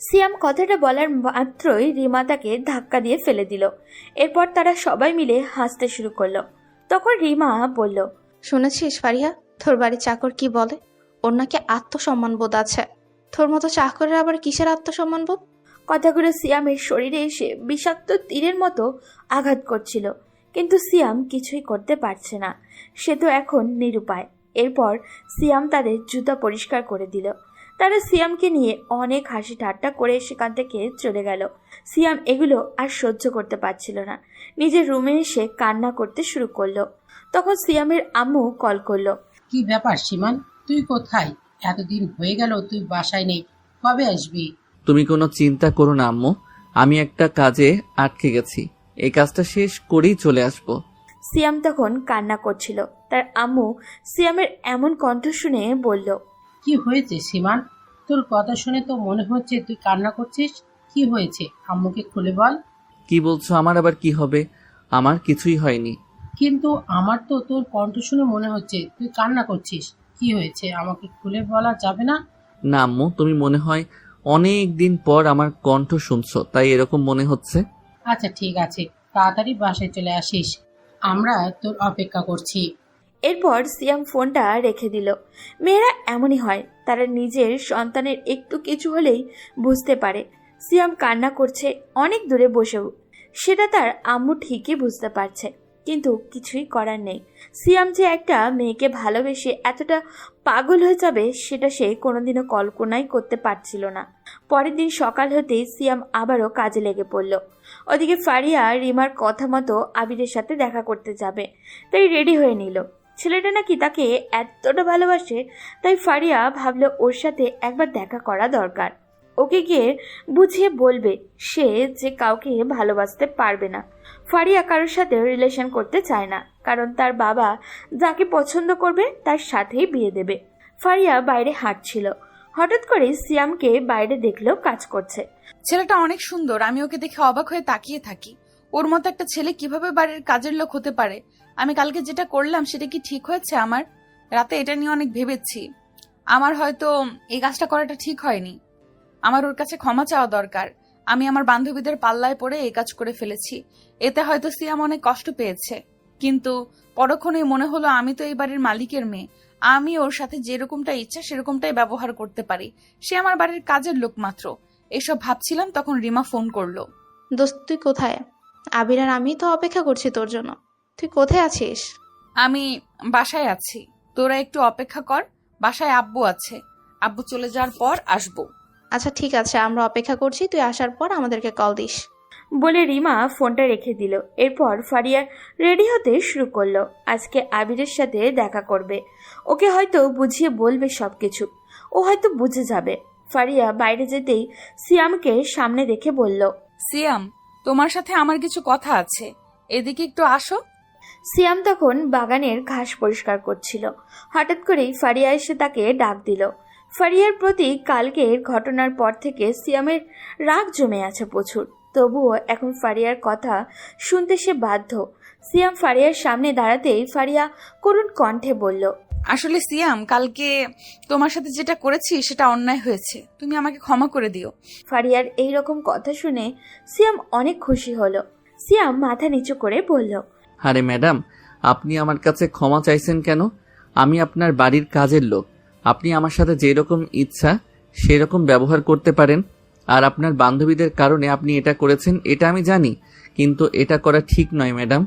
সিয়াম কথাটা বলার মাত্রই রিমা তাকে ধাক্কা দিয়ে ফেলে দিল। এরপর তারা সবাই মিলে হাসতে শুরু করলো। তখন রিমা বলল, শুনেছিস ফারিয়া, তোর বাড়ির চাকর কি বলে? ওর নাকি আত্মসম্মান বোধ আছে। তোর মতো চাকরের আবার কিসের আত্মসম্মান বোধ? কথাগুলো সিয়ামের শরীরে এসে বিষাক্ত তীরের মতো আঘাত করছিল, কিন্তু সিয়াম কিছুই করতে পারছে না। সে তো এখন নিরুপায়। এরপর সিয়াম তাদের জুতা পরিষ্কার করে দিল। তারা সিয়ামকে নিয়ে অনেক হাসি ঠাট্টা করে সেখান থেকে চলে গেল। সিয়াম এগুলো আর সহ্য করতে পারছিল না, নিজের রুমে এসে কান্না করতে শুরু করলো। তখন সিয়ামের আম্মু কল করলো। কি ব্যাপার সীমান, তুই কোথায়? এতদিন হয়ে গেল তুই বাসায় নেই, কবে আসবি? তুমি কোনো চিন্তা করো না আম্মু, আমি একটা কাজে আটকে গেছি। এই কাজটা শেষ করেই চলে আসবো। সিয়াম তখন কান্না করছিল। তার আম্মু সিয়ামের এমন কণ্ঠ শুনে বলল, কি হয়েছে সীমান? তোর কথা শুনে তো মনে হচ্ছে তুই কান্না করছিস। কি হয়েছে আম্মুকে খুলে বল। কি বলছো? আমার আবার কি হবে? আমার কিছুই হয়নি। কিন্তু আমার তো তোর কণ্ঠ শুনে মনে হচ্ছে তুই কান্না করছিস। কি হয়েছে আমাকে খুলে বলা যাবে না? না আম্মু, তুমি মনে হয় অনেক দিন পর আমার কণ্ঠ শুনছো, তাই এরকম মনে হচ্ছে। আচ্ছা ঠিক আছে, তাড়াতাড়ি বাসায় চলে আসিস, আমরা তোর অপেক্ষা করছি। এরপর সিয়াম ফোনটা রেখে দিল। মেয়েরা এমনই হয়, তারা নিজের সন্তানের একটু কিছু হলেই বুঝতে পারে। সিয়াম কান্না করছে অনেক দূরে বসেও, সেটা তার আম্মু ঠিকই বুঝতে পারছে, কিন্তু কিছুই করার নেই। সিয়াম যে একটা মেয়েকে ভালোবেসে এতটা পাগল হয়ে যাবে সেটা সে কোনোদিনও কল্পনাই করতে পারছিল না। পরের দিন সকাল হতেই সিয়াম আবারও কাজে লেগে পড়ল। ওদিকে ফারিয়া রিমার কথা মতো আবিরের সাথে দেখা করতে যাবে, তাই রেডি হয়ে নিল। ছেলেটা নাকি তাকে এতটা ভালোবাসে, তাই ফারিয়া ভাবল ওর সাথে একবার দেখা করা দরকার। ওকে গিয়ে বুঝিয়ে বলবে সে যে কাউকে ভালোবাসতে পারবে না। ফারিয়া কারোর সাথে রিলেশন করতে চায় না, কারণ তার বাবা যাকে পছন্দ করবে তার সাথেই বিয়ে দেবে। ফারিয়া বাইরে হাঁটছিল, হঠাৎ করে সিয়ামকে বাইরে দেখলেও কাজ করছে। ছেলেটা অনেক সুন্দর, আমি ওকে দেখে অবাক হয়ে তাকিয়ে থাকি। ওর মতো একটা ছেলে কিভাবে বাড়ির কাজের লোক হতে পারে? আমি কালকে যেটা করলাম সেটা কি ঠিক হয়েছে? আমার রাতে এটা নিয়ে অনেক ভেবেছি। আমার হয়তো এই কাজটা করাটা ঠিক হয়নি। আমার ওর কাছে ক্ষমা চাওয়া দরকার। আমি আমার বান্ধবীদের পাল্লায় পড়ে এই কাজ করে ফেলেছি। এতে হয়তো সিয়াম অনেক কষ্ট পেয়েছে, কিন্তু পরক্ষণেই মনে হলো আমি তো এই বাড়ির মালিকের মেয়ে, আমি ওর সাথে যেরকমটা ইচ্ছা সেরকমটাই ব্যবহার করতে পারি। সে আমার বাড়ির কাজের লোক মাত্র। এসব ভাবছিলাম, তখন রিমা ফোন করলো। দোস্ত তুই কোথায়? আবির আর আমি তো অপেক্ষা করছি তোর জন্য। তুই কোথায় আছিস? আমি বাসায় আছি, তোরা একটু অপেক্ষা কর, বাসায় আব্বু আছে, আব্বু চলে যাওয়ার পর আসবো। আচ্ছা ঠিক আছে, আমরা অপেক্ষা করছি, তুই আসার পর আমাদেরকে কল দিস। বলে রিমা ফোনটা রেখে দিল। এরপর ফারিয়া রেডি হতে শুরু করলো। আজকে আবিরের সাথে দেখা করবে, ওকে হয়তো বুঝিয়ে বলবে সবকিছু, ও হয়তো বুঝে যাবে। ফারিয়া বাইরে যেতেই সিয়ামকে সামনে দেখে বলল, সিয়াম, তোমার সাথে আমার কিছু কথা আছে, এদিকে একটু আসো। সিয়াম তখন বাগানের ঘাস পরিষ্কার করছিল। হঠাৎ করেই ফারিয়া এসে তাকে ডাক দিল। ফারিয়ার প্রতি কালকের ঘটনার পর থেকে সিয়ামের রাগ জমে আছে প্রচুর, তবুও এখন ফারিয়ার কথা শুনতে সে বাধ্য। সিয়াম ফারিয়ার সামনে দাঁড়াতেই ফারিয়া করুণ কণ্ঠে বলল, আসলে সিয়াম, কালকে তোমার সাথে যেটা করেছি সেটা অন্যায় হয়েছে, তুমি আমাকে ক্ষমা করে দিও। ফারিয়ার এই রকম কথা শুনে সিয়াম অনেক খুশি হলো। সিয়াম মাথা নিচু করে বলল, আরে ম্যাডাম, আপনি আমার কাছে ক্ষমা চাইছেন কেন? আমি আপনার বাড়ির কাজের লোক। আপনি আমার সাথে যেরকম ইচ্ছা সেরকম ব্যবহার করতে পারেন। আর আপনার বান্ধবীদের কারণে আপনি এটা করেছেন, এটা আমি জানি, কিন্তু এটা করা ঠিক নয় ম্যাডাম।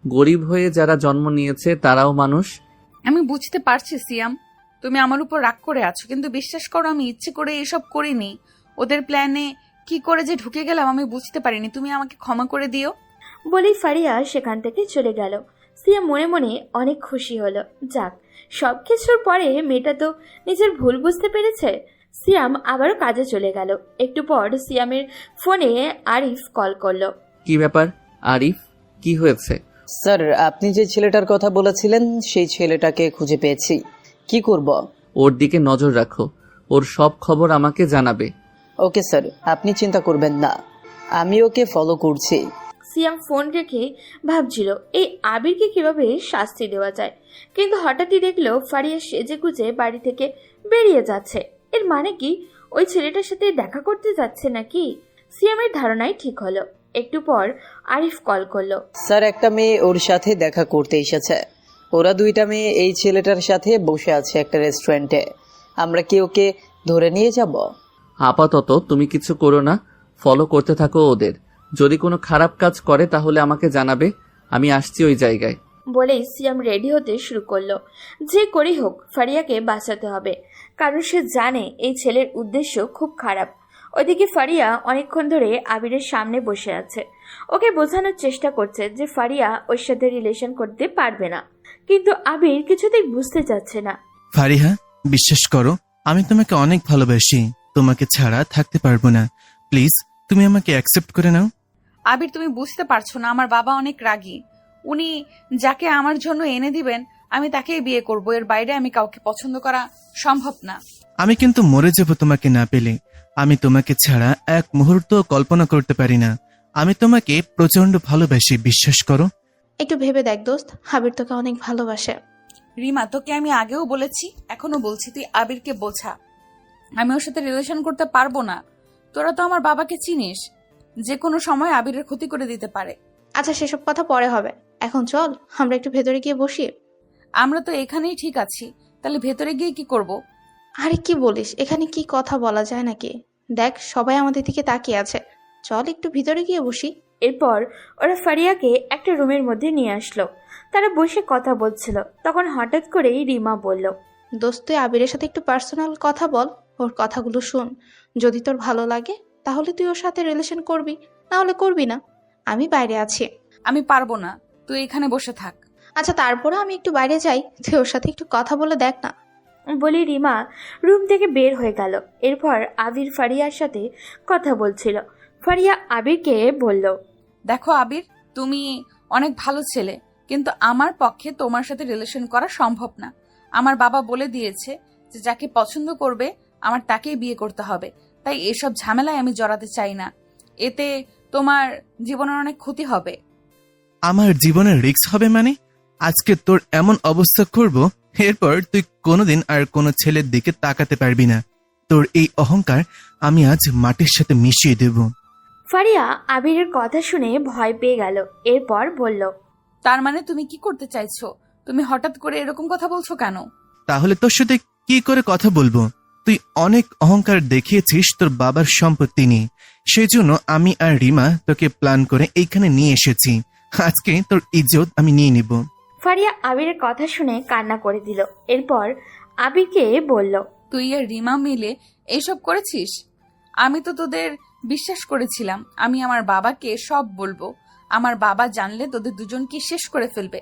গরিব হয়ে যারা জন্ম নিয়েছে তারাও মানুষ। আমি বুঝতে পারছি সিয়াম, তুমি আমার উপর রাগ করে আছো, কিন্তু বিশ্বাস করো আমি ইচ্ছে করে এসব করিনি। ওদের প্ল্যানে কি করে যে ঢুকে গেলাম আমি বুঝতে পারিনি, তুমি আমাকে ক্ষমা করে দিও। বলেই ফারিয়া সেখান থেকে চলে গেল। সিয়াম মনে মনে অনেক খুশি হলো। যাক, সবকিছুর পরে মেয়েটা তো নিজের ভুল বুঝতে পেরেছে। সিয়াম আবারও কাজে চলে গেল। একটু পর সিয়ামের ফোনে আরিফ কল করলো। কি ব্যাপার আরিফ, কি হয়েছে? স্যার, আপনি যে ছেলেটার কথা বলেছিলেন সেই ছেলেটাকে খুঁজে পেয়েছি। কি করব? ওর দিকে নজর রাখো, ওর সব খবর আমাকে জানাবে। ওকে স্যার, আপনি চিন্তা করবেন না, আমি ওকে ফলো করছি। সিয়াম ফোন রেখে ভাবছিল এই আবিরকে কিভাবে শাস্তি দেওয়া যায়, কিন্তু হঠাৎই দেখলো ফারিয়া সেজে গুজে বাড়ি থেকে বেরিয়ে যাচ্ছে। এর মানে কি ওই ছেলেটার সাথে দেখা করতে যাচ্ছে নাকি? সিয়ামের ধারণাই ঠিক হলো। একটু পর আরিফ কল করলো। স্যার, একটা মেয়ে ওর সাথে দেখা করতে এসেছে। ওরা দুইটা মেয়ে এই ছেলেটার সাথে বসে আছে একটা রেস্টুরেন্টে। আমরা কি ওকে ধরে নিয়ে যাব? আপাতত তুমি কিছু করো না, ফলো করতে থাকো ওদের। যদি কোনো খারাপ কাজ করে তাহলে আমাকে জানাবে, আমি আসছি ওই জায়গায়। বলেই সিয়াম রেডি হতে শুরু করলো। যে করেই হোক ফারিয়াকে বাঁচাতে হবে, কারণ সে জানে এই ছেলের উদ্দেশ্য খুব খারাপ। ওইদিকে ফারিয়া অনেকক্ষণ ধরে আবিরের সামনে বসে আছে। ওকে বোঝানোর চেষ্টা করছে যে ফারিয়া ওর সাথে রিলেশন করতে পারবে না, কিন্তু আবির কিছুতেই বুঝতে চাচ্ছে না। ফারিহা, বিশ্বাস করো, আমি তোমাকে অনেক ভালোবাসি, তোমাকে ছাড়া থাকতে পারবো না। প্লিজ তুমি আমাকে অ্যাকসেপ্ট করে নাও। আবির, তুমি বুঝতে পারছো না, আমার বাবা অনেক রাগী। উনি যাকে আমার জন্য এনে দিবেন আমি তাকেই বিয়ে করব, এর বাইরে আমি কাউকে পছন্দ করা সম্ভব না। আমি কিন্তু মরে যাব তোমাকে না পেলে। আমি তোমাকে ছাড়া এক মুহূর্ত কল্পনা করতে পারি না। আমি তোমাকে প্রচন্ড ভালোবাসি, বিশ্বাস করো। একটু ভেবে দেখ দোস্ত, আবির তোকে অনেক ভালোবাসে। রিমা, তোকে আমি আগেও বলেছি, এখনো বলছি, তুই আবিরকে বোঝা। আমি ওর সাথে রিলেশন করতে পারবো না। তোরা তো আমার বাবাকে চিনিস, যে কোনো সময় আবিরের ক্ষতি করে দিতে পারে। আচ্ছা সেসব কথা পরে হবে, এখন চল আমরা একটু ভেতরে গিয়ে বসি। আমরা তো এখানেই ঠিক আছি, তাহলে ভেতরে গিয়ে কি করব? আরে কি বলিস, এখানে কি কথা বলা যায় নাকি? দেখ সবাই আমাদের দিকে তাকিয়ে আছে, চল একটু ভিতরে গিয়ে বসি। এরপর ওরা ফারিয়াকে একটা রুমের মধ্যে নিয়ে আসলো। তারা বসে কথা বলছিল, তখন হঠাৎ করেই রিমা বলল, দোস্ত তুই আবিরের সাথে একটু পার্সোনাল কথা বল, ওর কথাগুলো শুন। যদি তোর ভালো লাগে তাহলে তুই ওর সাথে রিলেশন করবি, না হলে করবি না। আমি বাইরে আছি। আমি পারবো না, তুই এখানে বসে থাক। আচ্ছা তারপরে আমি একটু বাইরে যাই, তুই ওর সাথে একটু কথা বলে দেখ না। বলে রিমা রুম থেকে বের হয়ে গেল। এরপর আবির ফারিয়ার সাথে কথা বলছিল। ফারিয়া আবিরকে বলল, দেখো আবির, তুমি অনেক ভালো ছেলে, কিন্তু আমার পক্ষে তোমার সাথে রিলেশন করা সম্ভব না। আমার বাবা বলে দিয়েছে যে যাকে পছন্দ করবে আমার তাকেই বিয়ে করতে হবে। তাই এসব ঝামেলায় আমি জড়াতে চাই না, এতে তোমার জীবনের অনেক ক্ষতি হবে। আমার জীবনের রিস্ক হবে মানে? আজকে তোর এমন অবস্থা করব, এরপর তুই কোনোদিন আর কোনো ছেলের দিকে তাকাতে পারবি না। তোর এই অহংকার আমি আজ মাটির সাথে মিশিয়ে দেব। ফারিয়া আবিরের কথা শুনে ভয় পেয়ে গেল। এরপর বলল, তার মানে তুমি কি করতে চাইছো? তুমি হঠাৎ করে এরকম কথা বলছো কেন? তাহলে তোর সাথে কি করে কথা বলবো? তুই অনেক অহংকার দেখিয়েছিস তোর বাবার সম্পত্তি নিয়ে, সেই জন্য আমি আর রিমা তোকে প্ল্যান করে এইখানে নিয়ে এসেছি। আজকে তোর ইজ্জত আমি নিয়ে নিব। ফারিয়া আবিরের কথা শুনে কান্না করে দিল। এরপর আবিরকে বলল, তুই আর রিমা মিলে এইসব করেছিস? আমি তো তোদের বিশ্বাস করেছিলাম, আমি আমার বাবাকে সব বলবো। আমার বাবা জানলে তোদের দুজনকে শেষ করে ফেলবে।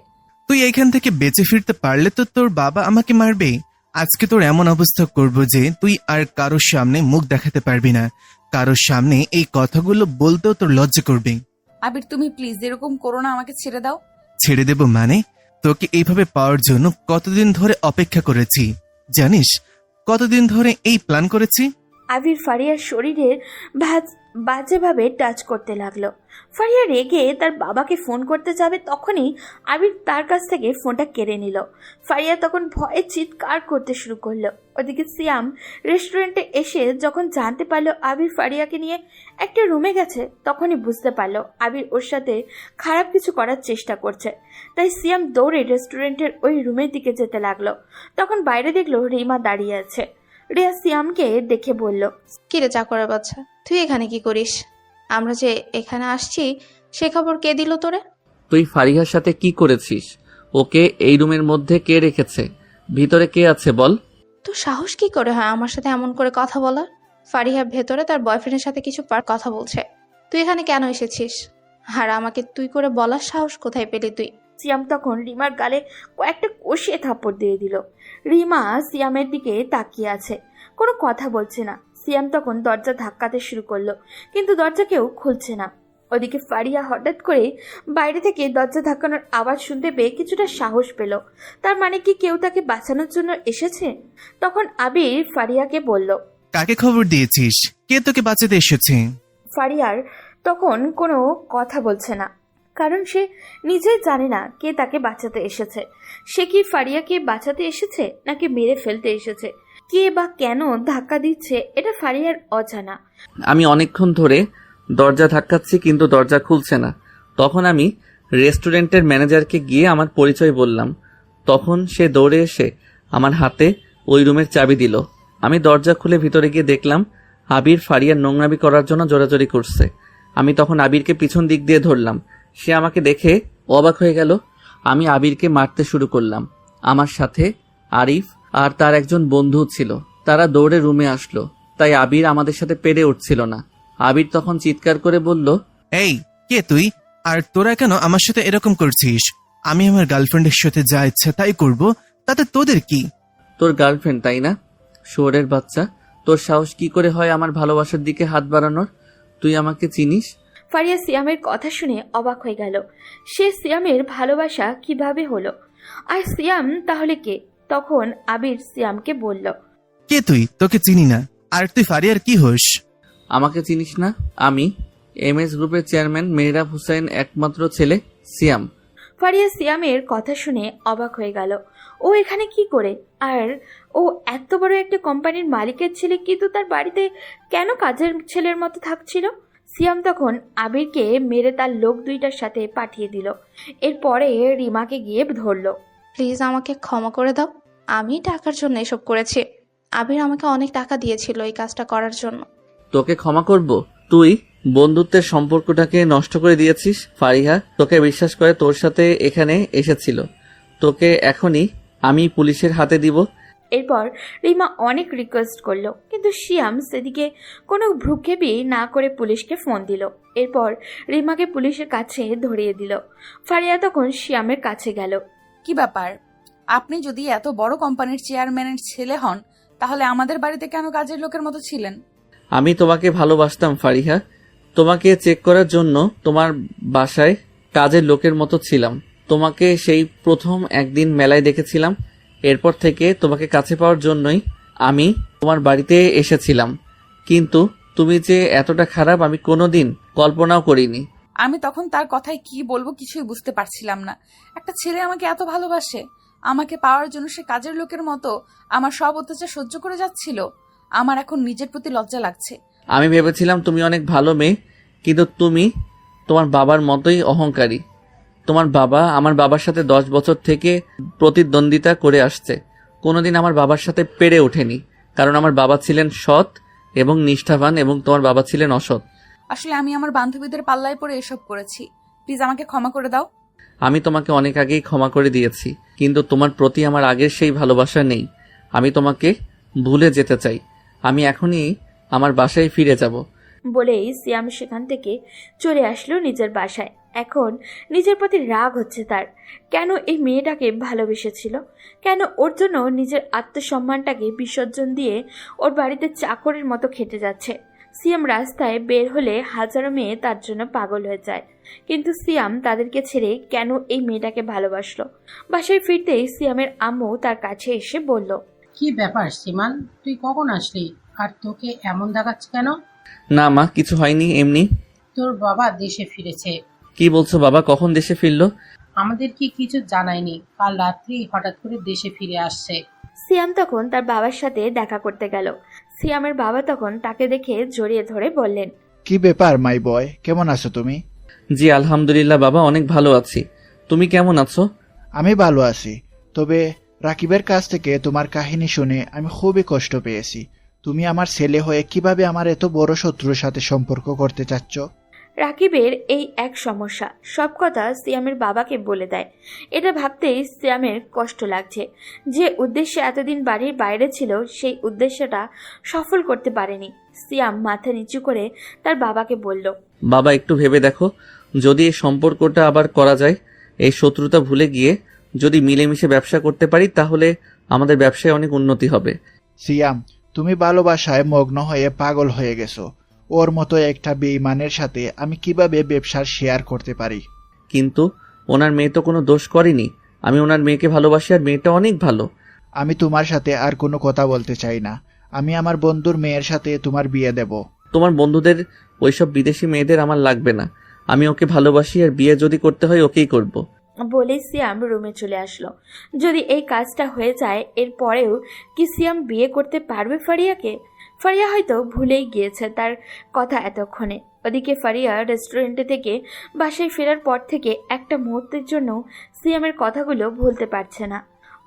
তুই এখান থেকে বেঁচে ফিরতে পারলে তো তোর বাবা আমাকে মারবে। আজকে তোর এমন অবস্থা করব যে তুই আর কারোর সামনে মুখ দেখাতে পারবি না। কারোর সামনে এই কথাগুলো বলতেও তোর লজ্জা করবে। আবির তুমি প্লিজ এরকম করো না, আমাকে ছেড়ে দাও। ছেড়ে দেব মানে? তোকে এইভাবে পাওয়ার জন্য কতদিন ধরে অপেক্ষা করেছি জানিস? কতদিন ধরে এই প্ল্যান করেছি। আবির ফারিয়ার শরীরের বাজেভাবে টাচ করতে লাগলো। ফারিয়া রেগে তার বাবাকে ফোন করতে যাবে, তখনই আবির তার কাছ থেকে ফোনটা কেড়ে নিল। ফারিয়া তখন ভয়ে চিৎকার করতে শুরু করলো। ওদিকে সিয়াম রেস্টুরেন্টে এসে যখন জানতে পারলো আবির ফারিয়াকে নিয়ে একটা রুমে গেছে, তখনই বুঝতে পারলো আবির ওর সাথে খারাপ কিছু করার চেষ্টা করছে। তাই সিয়াম দৌড়ে রেস্টুরেন্টের ওই রুমের দিকে যেতে লাগলো। তখন বাইরে দেখলো রিমা দাঁড়িয়ে আছে। রিয়া সিয়ামকে দেখে বলল, কিরে চাকরের বাচ্চা, তুই এখানে কি করিস? আমরা যে এখানে আসছি সে খবর কে দিল তোরে? তুই ফারিহার সাথে কি করেছিস? ওকে এই রুমের মধ্যে কে রেখেছে? ভিতরে কে আছে বল? তোর সাহস কি করে হয় আমার সাথে এমন করে কথা বলার? ফারিহা ভেতরে তার বয়ফ্রেন্ডের সাথে কিছু কথা বলছে। তুই এখানে কেন এসেছিস? আর আমাকে তুই করে বলার সাহস কোথায় পেলি তুই? সিয়াম তখন রিমার গালে কয়েকটা কষিয়ে থাপ্পড় দিয়ে দিল। রিমা সিয়ামের দিকে তাকিয়ে আছে, কোনো কথা বলছে না। সিয়াম তখন দরজা ধাক্কাতে শুরু করলো, কিন্তু দরজা কেউ খুলছে না। ওদিকে ফারিয়া হঠাৎ করে বাইরে থেকে দরজা ধাক্কানোর আওয়াজ শুনতে পেয়ে কিছুটা সাহস পেল। তার মানে কি কেউ তাকে বাঁচানোর জন্য এসেছে? তখন আবির ফারিয়াকে বলল, কাকে খবর দিয়েছিস? কে তোকে বাঁচাতে এসেছে? ফারিয়ার তখন কোনো কথা বলছে না, কারণ সে নিজেই জানে না কে তাকে বাঁচাতে এসেছে। সে কি ফারিয়াকে বাঁচাতে এসেছে নাকি মেরে ফেলতে এসেছে? কে বা কেন ধাক্কা দিচ্ছে এটা ফারিয়ার অজানা। আমি অনেকক্ষণ ধরে দরজা ধাক্কাচ্ছি কিন্তু দরজা খুলছে না। তখন আমি রেস্টুরেন্টের ম্যানেজারকে গিয়ে আমার পরিচয় বললাম। তখন সে দৌড়ে এসে আমার হাতে ওই রুমের চাবি দিল। আমি দরজা খুলে ভিতরে গিয়ে দেখলাম আবির ফারিয়ার নোংরামি করার জন্য জোরাজোরি করছে। আমি তখন আবিরকে পিছন দিক দিয়ে ধরলাম। সে আমাকে দেখে অবাক হয়ে গেল। আমি আবিরকে মারতে শুরু করলাম। আমার সাথে আরিফ আর তার একজন বন্ধু ছিল। তারা দৌড়ে রুমে আসলো, তাই আবির আমাদের সাথে পেরে উঠছিল না। আবির তখন চিৎকার করে বলল, এই কে তুই? আর তোরা কেন আমার সাথে এরকম করছিস? আমি আমার গার্লফ্রেন্ডের সাথে যা ইচ্ছা তাই করব, তাতে তোদের কি? তোর গার্লফ্রেন্ড তাই না? শুয়োরের বাচ্চা, তোর সাহস কি করে হয় আমার ভালোবাসার দিকে হাত বাড়ানোর? তুই আমাকে চিনিস? ফারিয়া সিয়ামের কথা শুনে অবাক হয়ে গেল। সে সিয়ামের ভালোবাসা কিভাবে হলো, আর সিয়াম তাহলে কে? তখন আবির সিয়ামকে বলল, কে তুই? তোকে চিনি না। আর তুই ফারিয়ার কি হোস? আমাকে চিনিস না? আমি MS গ্রুপের চেয়ারম্যান মেহরাব হুসাইন একমাত্র ছেলে সিয়াম। ফারিয়া সিয়ামের কথা শুনে অবাক হয়ে গেল। ও এখানে কি করে? আর ও এত বড় একটা কোম্পানির মালিকের ছেলে, কিন্তু তার বাড়িতে কেন কাজের ছেলের মতো থাকছিল? সিয়াম তখন আবিরকে মেরে তার লোক দুইটার সাথে পাঠিয়ে দিল। এরপরে রিমাকে গিয়ে ধরলো। প্লিজ আমাকে ক্ষমা করে দাও, আমি টাকার জন্য এসব করেছি। আবির আমাকে অনেক টাকা দিয়েছিল এই কাজটা করার জন্য। তোকে ক্ষমা করব? তুই বন্ধুত্বের সম্পর্কটাকে নষ্ট করে দিয়েছিস। ফারিহা তোকে বিশ্বাস করে তোর সাথে এখানে এসেছিল। তোকে এখনই আমি পুলিশের হাতে দিব। এরপর রিমা অনেক রিকোয়েস্ট করলো, কিন্তু সিয়াম সেদিকে কোনো ভ্রুক্ষেপই না করে পুলিশকে ফোন দিল। এরপর রিমাকে পুলিশের কাছে ধরিয়ে দিল। ফারিয়া তখন সিয়ামের কাছে গেল। কি ব্যাপার? আপনি যদি এত বড় কোম্পানির চেয়ারম্যানের ছেলে হন, তাহলে আমাদের বাড়িতে কেন কাজের লোকের মতো ছিলেন? আমি তোমাকে ভালোবাসতাম ফারিহা। তোমাকে চেক করার জন্য তোমার বাসায় কাজের লোকের মতো ছিলাম। তোমাকে সেই প্রথম একদিন মেলায় দেখেছিলাম। এরপর থেকে তোমাকে কাছে পাওয়ার জন্যই আমি তোমার বাড়িতে এসেছিলাম। কিন্তু তুমি যে এতটা খারাপ আমি কোনোদিন কল্পনাও করিনি। আমি তখন তার কথায় কি বলবো কিছুই বুঝতে পারছিলাম না। একটা ছেলে আমাকে এত ভালোবাসে, আমাকে পাওয়ার জন্য সে কাজের লোকের মতো আমার সব অত্যাচার সহ্য করে যাচ্ছিল। আমার এখন নিজের প্রতি লজ্জা লাগছে। আমি ভেবেছিলাম তুমি অনেক ভালো মেয়ে, কিন্তু তুমি তোমার বাবার মতোই অহংকারী। তোমার বাবা আমার বাবার সাথে 10 বছর থেকে প্রতিদ্বন্দ্বিতা করে আসছে। কোনোদিন আমার বাবার সাথে পেরে ওঠেনি, কারণ আমার বাবা ছিলেন সৎ এবং নিষ্ঠাবান এবং তোমার বাবা ছিলেন অসৎ। আসলে আমি আমার বান্ধবীদের পাল্লায় পড়ে এসব করেছি। প্লিজ আমাকে ক্ষমা করে দাও। আমি তোমাকে অনেক আগেই ক্ষমা করে দিয়েছি, কিন্তু তোমার প্রতি আমার আগের সেই ভালোবাসা নেই। আমি তোমাকে ভুলে যেতে চাই। আমি এখনই আমার বাসায় ফিরে যাব। বলেই সিয়াম সেখান থেকে চলে আসলো নিজের বাসায়। এখন নিজের প্রতি রাগ হচ্ছে তার। কেন এই মেয়েটাকে ভালোবেসেছিল? কেন ওর জন্য নিজের আত্মসম্মানটাকে বিসর্জন দিয়ে ওর বাড়িতে চাকরের মতো খেটে যাচ্ছে? সিয়াম রাস্তায় বের হলে হাজারো মেয়ে তার জন্য পাগল হয়ে যায়, কিন্তু সিয়াম তাদেরকে ছেড়ে কেন এই মেয়েটাকে ভালোবাসলো? বাসায় ফিরতেই সিয়ামের আম্মু তার কাছে এসে বলল, কি ব্যাপার সীমান, তুই কখন আসলি? আর তোকে এমন দেখাচ্ছে কেন? না মা, কিছু হয়নি, এমনি। তোর বাবা দেশে ফিরেছে। কি বলছো বাবা? কখন দেশে ফিরলো? আমাদের কি কিছু জানায়নি, কাল রাত্রি হঠাৎ করে দেশে ফিরে আসছে। সিয়াম তখন তার বাবার সাথে দেখা করতে গেল। সিয়ামের বাবা তখন তাকে দেখে জড়িয়ে ধরে বললেন, কি ব্যাপার মাই বয়, কেমন আছো তুমি? জি আলহামদুলিল্লাহ বাবা, অনেক ভালো আছি। তুমি কেমন আছো? আমি ভালো আছি, তবে রাকিবের কাছ থেকে তোমার কাহিনী শুনে আমি খুবই কষ্ট পেয়েছি। তুমি আমার ছেলে হয়ে কিভাবে আমার এত বড় শত্রুর সাথে সম্পর্ক করতে চাচ্ছ? রাকিবের এই এক সমস্যা, সব কথা সিয়ামের বাবাকে বলে দেয়। এটা ভাবতেই সিয়ামের কষ্ট লাগছে। যে উদ্দেশ্যে এতদিন বাড়ির বাইরে ছিল, সেই উদ্দেশ্যটা সফল করতে পারেনি। সিয়াম মাথা নিচু করে তার বাবাকে বলল, বাবা একটু ভেবে দেখো, যদি এই সম্পর্কটা আবার করা যায়, এই শত্রুতা ভুলে গিয়ে যদি মিলেমিশে ব্যবসা করতে পারি, তাহলে আমাদের ব্যবসায় অনেক উন্নতি হবে। সিয়াম, তুমি ভালোবাসায় মগ্ন হয়ে পাগল হয়ে গেছো। ওর মতো একটা বেঈমানের সাথে আমি কিভাবে ব্যবসার শেয়ার করতে পারি? কিন্তু ওনার মেয়ে তো কোনো দোষ করেনি। আমি ওনার মেয়েকে ভালোবাসি, আর মেয়েটা অনেক ভালো। আমি তোমার সাথে আর কোনো কথা বলতে চাই না। আমি আমার বন্ধুর মেয়ের সাথে তোমার বিয়ে দেব। তোমার বন্ধুদের ওইসব বিদেশি মেয়েদের আমার লাগবে না। আমি ওকে ভালোবাসি, আর বিয়ে যদি করতে হয় ওকেই করব। বলে সিয়াম রুমে চলে আসলো। যদি এই কাজটা হয়ে যায়, এর পরেও কি সিয়াম বিয়ে করতে পারবে ফারিয়াকে? ফারিয়া হয়তো ভুলেই গিয়েছে তার কথা এতক্ষণে। ওদিকে ফারিয়া রেস্টুরেন্টে থেকে বাসায় ফেরার পর থেকে একটা মুহূর্তের জন্য সিয়ামের কথাগুলো ভুলতে পারছে না।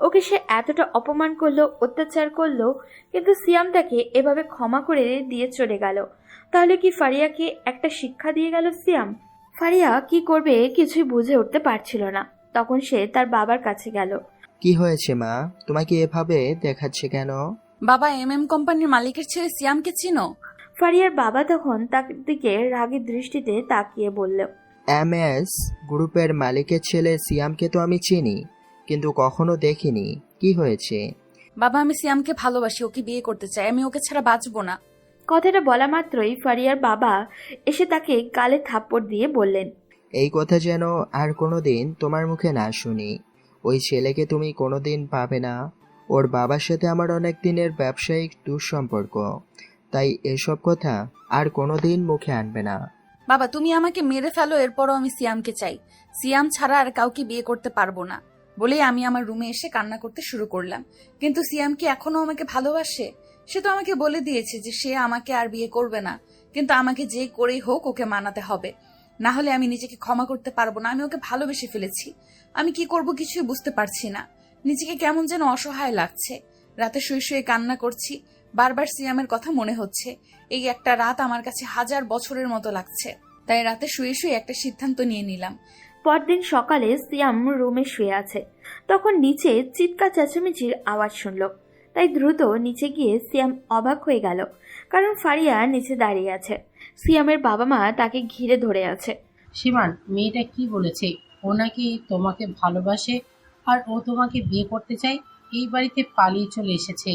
ওকে সে এতটা অপমান করলো, অত্যাচার করলো, কিন্তু সিয়াম তাকে এভাবে ক্ষমা করে দিয়ে চলে গেল। তাহলে কি ফারিয়াকে একটা শিক্ষা দিয়ে গেল সিয়াম? ফারিয়া কি করবে কিছুই বুঝে উঠতে পারছিল না। তখন সে তার বাবার কাছে গেল। কি হয়েছে মা, তোমাকে এভাবে দেখাচ্ছে কেন? বাবা, কোম্পানির মালিকের ছেলে সিয়ামকে চিনো? ফারিয়ার বাবা তখন তার দিকে রাগী দৃষ্টিতে তাকিয়ে বলল, MS গ্রুপের মালিকের ছেলে সিয়ামকে তো আমি চিনি, কিন্তু কখনো দেখিনি। কি হয়েছে? বাবা, আমি সিয়ামকে ভালোবাসি, ওকে বিয়ে করতে চাই। আমি ওকে ছাড়া বাঁচবো না। কথাটা বলা মাত্রই ফারিয়ার বাবা এসে তাকে গালে থাপ্পড় দিয়ে বললেন, এই কথা যেন আর কোনোদিন তোমার মুখে না শুনি। ওই ছেলেকে তুমি কোনোদিন পাবে না। ওর বাবার সাথে আমার অনেক দিনের ব্যবসায়িক দুঃসম্পর্ক, তাই এসব কথা আর কোনোদিন মুখে আনবে না। বাবা, তুমি আমাকে মেরে ফেলো, এরপরও আমি সিয়ামকে চাই। সিয়াম ছাড়া আর কাউকে বিয়ে করতে পারবো না বলেই আমি আমার রুমে এসে কান্না করতে শুরু করলাম। কিন্তু সিয়াম কি এখনো আমাকে ভালোবাসে? সে তো আমাকে বলে দিয়েছে যে সে আমাকে আর বিয়ে করবে না, কিন্তু আমাকে যে করেই হোক ওকে মানাতে হবে, না হলে আমি নিজেকে ক্ষমা করতে পারবো না। আমি ওকে ভালোবেসে ফেলেছি, আমি কি করব কিছুই বুঝতে পারছি না। নিজেকে কেমন যেন অসহায় লাগছে। রাতে শুয়ে শুয়ে কান্না করছি, বারবার সিয়ামের কথা মনে হচ্ছে। এই একটা রাত আমার কাছে 1000 বছরের মতো লাগছে। তাই রাতে শুয়ে শুয়ে একটা সিদ্ধান্ত নিয়ে নিলাম। পরদিন সকালে সিয়াম রুমে শুয়ে আছে, তখন নিচে চিৎকার চেঁচামেচির আওয়াজ শুনল। তাই দ্রুত নিচে গিয়ে সিয়াম অবাক হয়ে গেল, কারণ ফারিয়া নিচে দাঁড়িয়ে আছে। সিয়ামের বাবা মা তাকে ঘিরে ধরে আছে। সীমান, মেয়েটা কি বলেছে? ও নাকি তোমাকে ভালোবাসে আর ও তোমাকে বিয়ে করতে চায়। এই বাড়িতে পালিয়ে চলে এসেছে।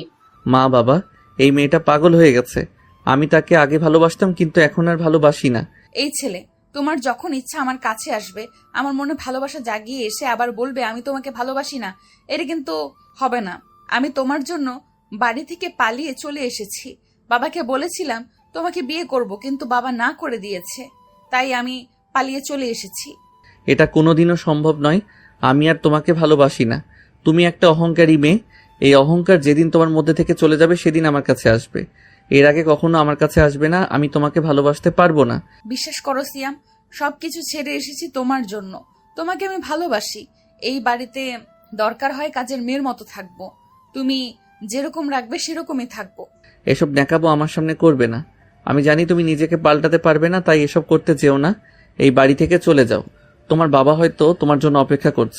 মা বাবা, এই মেয়েটা পাগল হয়ে গেছে। আমি তাকে আগে ভালোবাসতাম, কিন্তু এখন আর ভালোবাসি না। এই ছেলে, তোমার যখন ইচ্ছা আমার কাছে আসবে, আমার মনে ভালোবাসা জাগিয়ে এসে আবার বলবে আমি তোমাকে ভালোবাসি না। এটা কিন্তু হবে না। আমি তোমার জন্য বাড়ি থেকে পালিয়ে চলে এসেছি। বাবাকে বলেছিলাম তোমাকে বিয়ে করব, কিন্তু বাবা না করে দিয়েছে, তাই আমি পালিয়ে চলে এসেছি। এটা কোনোদিনও সম্ভব নয়। আমি আর তোমাকে ভালোবাসি না। তুমি একটা অহংকারী মেয়ে। এই অহংকার যেদিন তোমার মধ্যে থেকে চলে যাবে সেদিন আমার কাছে আসবে। এর আগে কখনো আমার কাছে আসবে না। আমি তোমাকে ভালোবাসতে পারবো না। বিশ্বাস করো সিয়াম, সবকিছু ছেড়ে এসেছি তোমার জন্য। তোমাকে আমি ভালোবাসি। এই বাড়িতে দরকার হয় কাজের মেয়ের মতো থাকবো। তুমি যেরকম রাখবে সেরকমই থাকবো। এসব দেখাবো আমার সামনে করবে না। আমি জানি তুমি নিজেকে পাল্টাতে পারবে না, তাই এসব করতে যেও না। এই বাড়ি থেকে চলে যাও। তোমার বাবা হয়তো তোমার জন্য অপেক্ষা করছে।